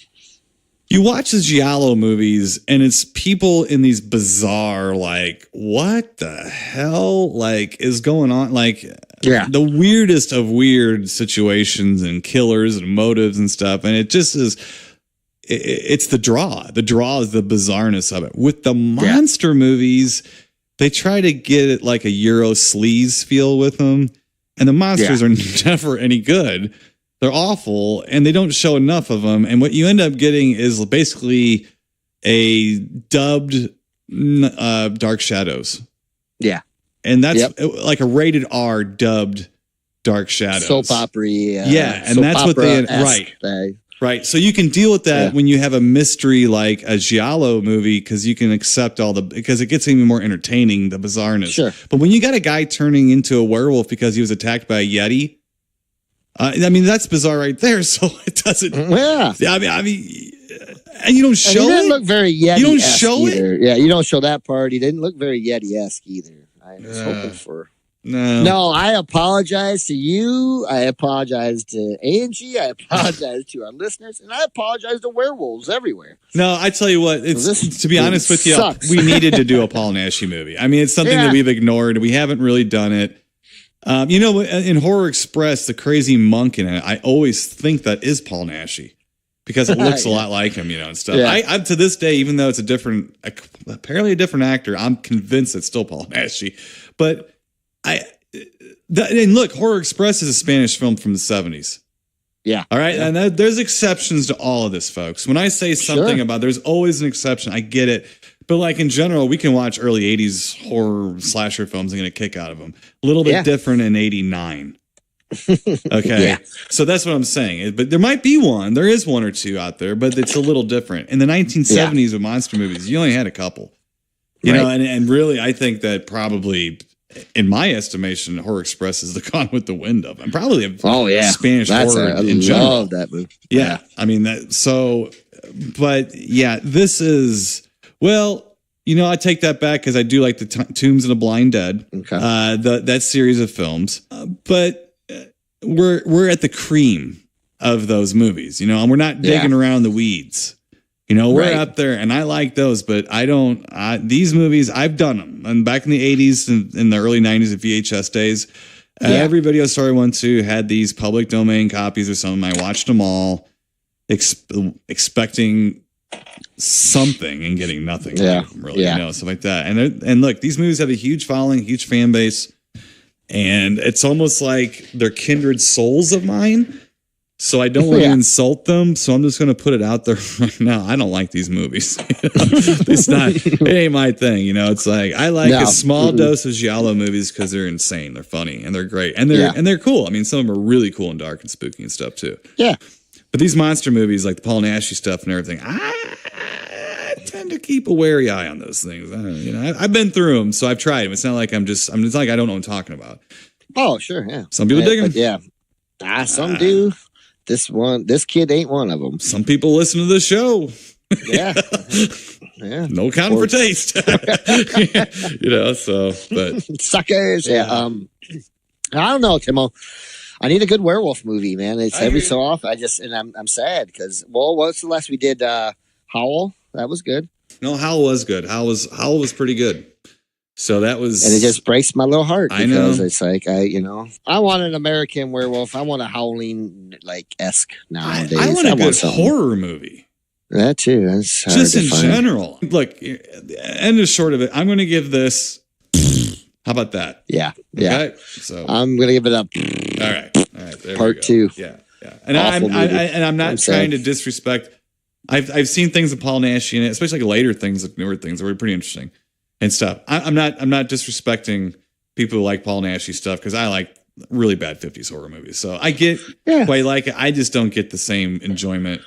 Speaker 3: you watch the Giallo movies and it's people in these bizarre, like, what the hell like is going on? Like the weirdest of weird situations and killers and motives and stuff. And it just is. It's the draw. The draw is the bizarreness of it. With the monster movies, they try to get it like a Euro sleaze feel with them. And the monsters are never any good. They're awful, and they don't show enough of them. And what you end up getting is basically a dubbed Dark Shadows. Yeah. And that's like a rated R dubbed Dark Shadows.
Speaker 4: Soap opera.
Speaker 3: And that's what they... Right. So you can deal with that when you have a mystery like a Giallo movie, because you can accept because it gets even more entertaining, the bizarreness.
Speaker 4: Sure.
Speaker 3: But when you got a guy turning into a werewolf because he was attacked by a Yeti, I mean, that's bizarre right there. So it doesn't. Yeah. I mean, and you don't show it. He
Speaker 4: didn't look very Yeti.
Speaker 3: You don't show it.
Speaker 4: Yeah, you don't show that part. He didn't look very Yeti-esque either. I was hoping for. No, I apologize to you. I apologize to Angie. I apologize to our listeners, and I apologize to werewolves everywhere.
Speaker 3: No, I tell you what, to be honest with you, we needed to do a Paul Naschy movie. I mean, it's something that we've ignored. We haven't really done it. In Horror Express, the crazy monk in it, I always think that is Paul Naschy because it looks a lot like him, and stuff. Yeah. I to this day, even though it's apparently a different actor, I'm convinced it's still Paul Naschy. But and look, Horror Express is a Spanish film from the 70s. Yeah. All right. Yeah. And there's exceptions to all of this, folks. When I say something about there's always an exception. I get it. But like in general, we can watch early 80s horror slasher films and get a kick out of them. A little bit different in 89. Okay. Yeah. So that's what I'm saying. But there might be one. There is one or two out there, but it's a little different. In the 1970s with monster movies, you only had a couple. You know, and really, I think that probably... in my estimation, Horror Express is the Gone with the Wind of, and probably Spanish horror in general. I love that movie. Yeah, I mean that. So, but this is I take that back because I do like the Tombs and the Blind Dead. Okay, that series of films, but we're at the cream of those movies, and we're not digging around the weeds. We're up there, and I like those, but I don't. These movies, I've done them. And back in the 80s and in the early 90s at VHS days, every Video Store I went to had these public domain copies or something. I watched them all, expecting something and getting nothing. Stuff like that. And look, these movies have a huge following, huge fan base, and it's almost like they're kindred souls of mine. So I don't want to insult them. So I'm just going to put it out there right now. I don't like these movies. It ain't my thing. It's like, I like a small dose of Giallo movies because they're insane. They're funny and they're great. And they're cool. I mean, some of them are really cool and dark and spooky and stuff too. Yeah. But these monster movies, like the Paul Naschy stuff and everything, I tend to keep a wary eye on those things. I've been through them. So I've tried them. It's not like I'm just like, I don't know what I'm talking about. Oh, sure. Yeah. Some people dig them.
Speaker 4: Yeah. Some do. This kid ain't one of them.
Speaker 3: Some people listen to this show. Yeah. No counting for taste. But
Speaker 4: suckers. Yeah. I don't know, Timo. I need a good werewolf movie, man. It's every so often. I'm sad because what's the last we did? Howl. That was good.
Speaker 3: No, Howl was good. Howl was pretty good. So that was,
Speaker 4: and it just breaks my little heart because
Speaker 3: I know.
Speaker 4: it's like I want an American Werewolf. I want a Howling esque nowadays.
Speaker 3: I want a good
Speaker 4: something.
Speaker 3: horror movie.
Speaker 4: That too. That's hard
Speaker 3: Just
Speaker 4: to
Speaker 3: in
Speaker 4: find.
Speaker 3: general. Look, end is short of it. I'm going to give this. How about that?
Speaker 4: Yeah.
Speaker 3: Okay. So
Speaker 4: I'm gonna give it up.
Speaker 3: all right. There
Speaker 4: Part
Speaker 3: we go.
Speaker 4: 2.
Speaker 3: Yeah. And
Speaker 4: Awful movie.
Speaker 3: I'm not trying to disrespect. I've seen things with Paul Nash in it, especially like later things, like newer things that were pretty interesting and stuff. I'm not disrespecting people who like Paul Nashy stuff because I like really bad 50s horror movies. So I get why you like it. I just don't get the same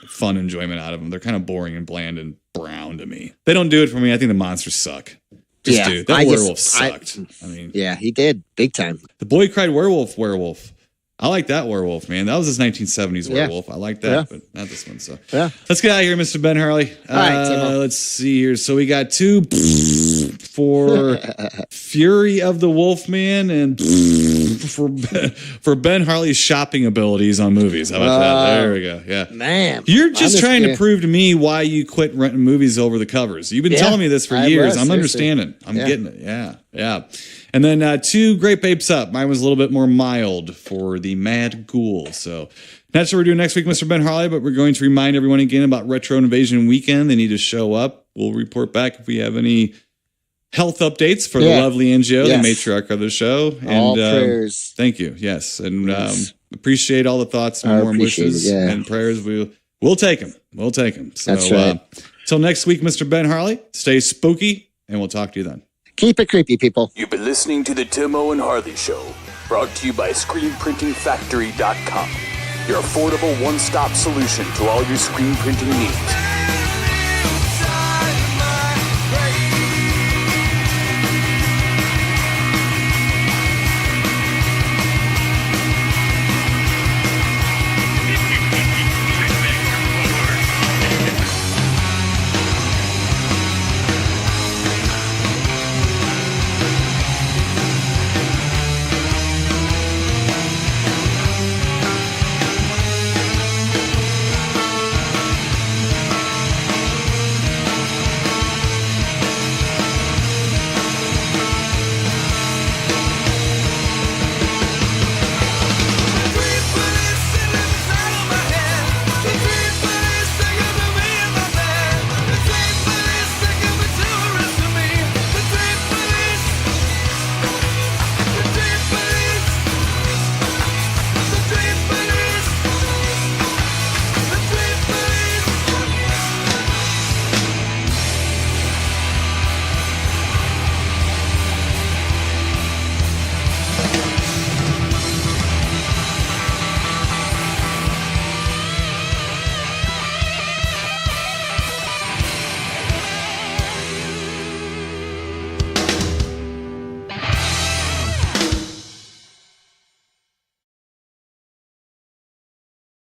Speaker 3: fun enjoyment out of them. They're kind of boring and bland and brown to me. They don't do it for me. I think the monsters suck. Dude, that werewolf sucked. I mean,
Speaker 4: yeah, he did big time.
Speaker 3: The Boy Cried Werewolf. I like that werewolf, man. That was his 1970s werewolf. I like that, but not this one. So let's get out of here, Mr. Ben Harley.
Speaker 4: All right,
Speaker 3: let's see here. So we got 2 for Fury of the Wolfman and for Ben Harley's shopping abilities on movies. How about that? There we go. Yeah,
Speaker 4: man.
Speaker 3: You're just trying to prove to me why you quit renting movies over the covers. You've been telling me this for years. I'm understanding. I'm getting it. Yeah. And then 2 Great Babes Up. Mine was a little bit more mild for the Mad Ghoul. So that's what we're doing next week, Mr. Ben Harley. But we're going to remind everyone again about Retro Invasion Weekend. They need to show up. We'll report back if we have any health updates for the lovely NGO, the matriarch of the show. And
Speaker 4: all prayers.
Speaker 3: Thank you. Yes. And appreciate all the thoughts and warm wishes and prayers. We'll take them. We'll take them. So
Speaker 4: that's right.
Speaker 3: Till next week, Mr. Ben Harley, stay spooky, and we'll talk to you then.
Speaker 4: Keep it creepy, people.
Speaker 2: You've been listening to the Timo and Harley Show, brought to you by ScreenPrintingFactory.com, your affordable one-stop solution to all your screen printing needs.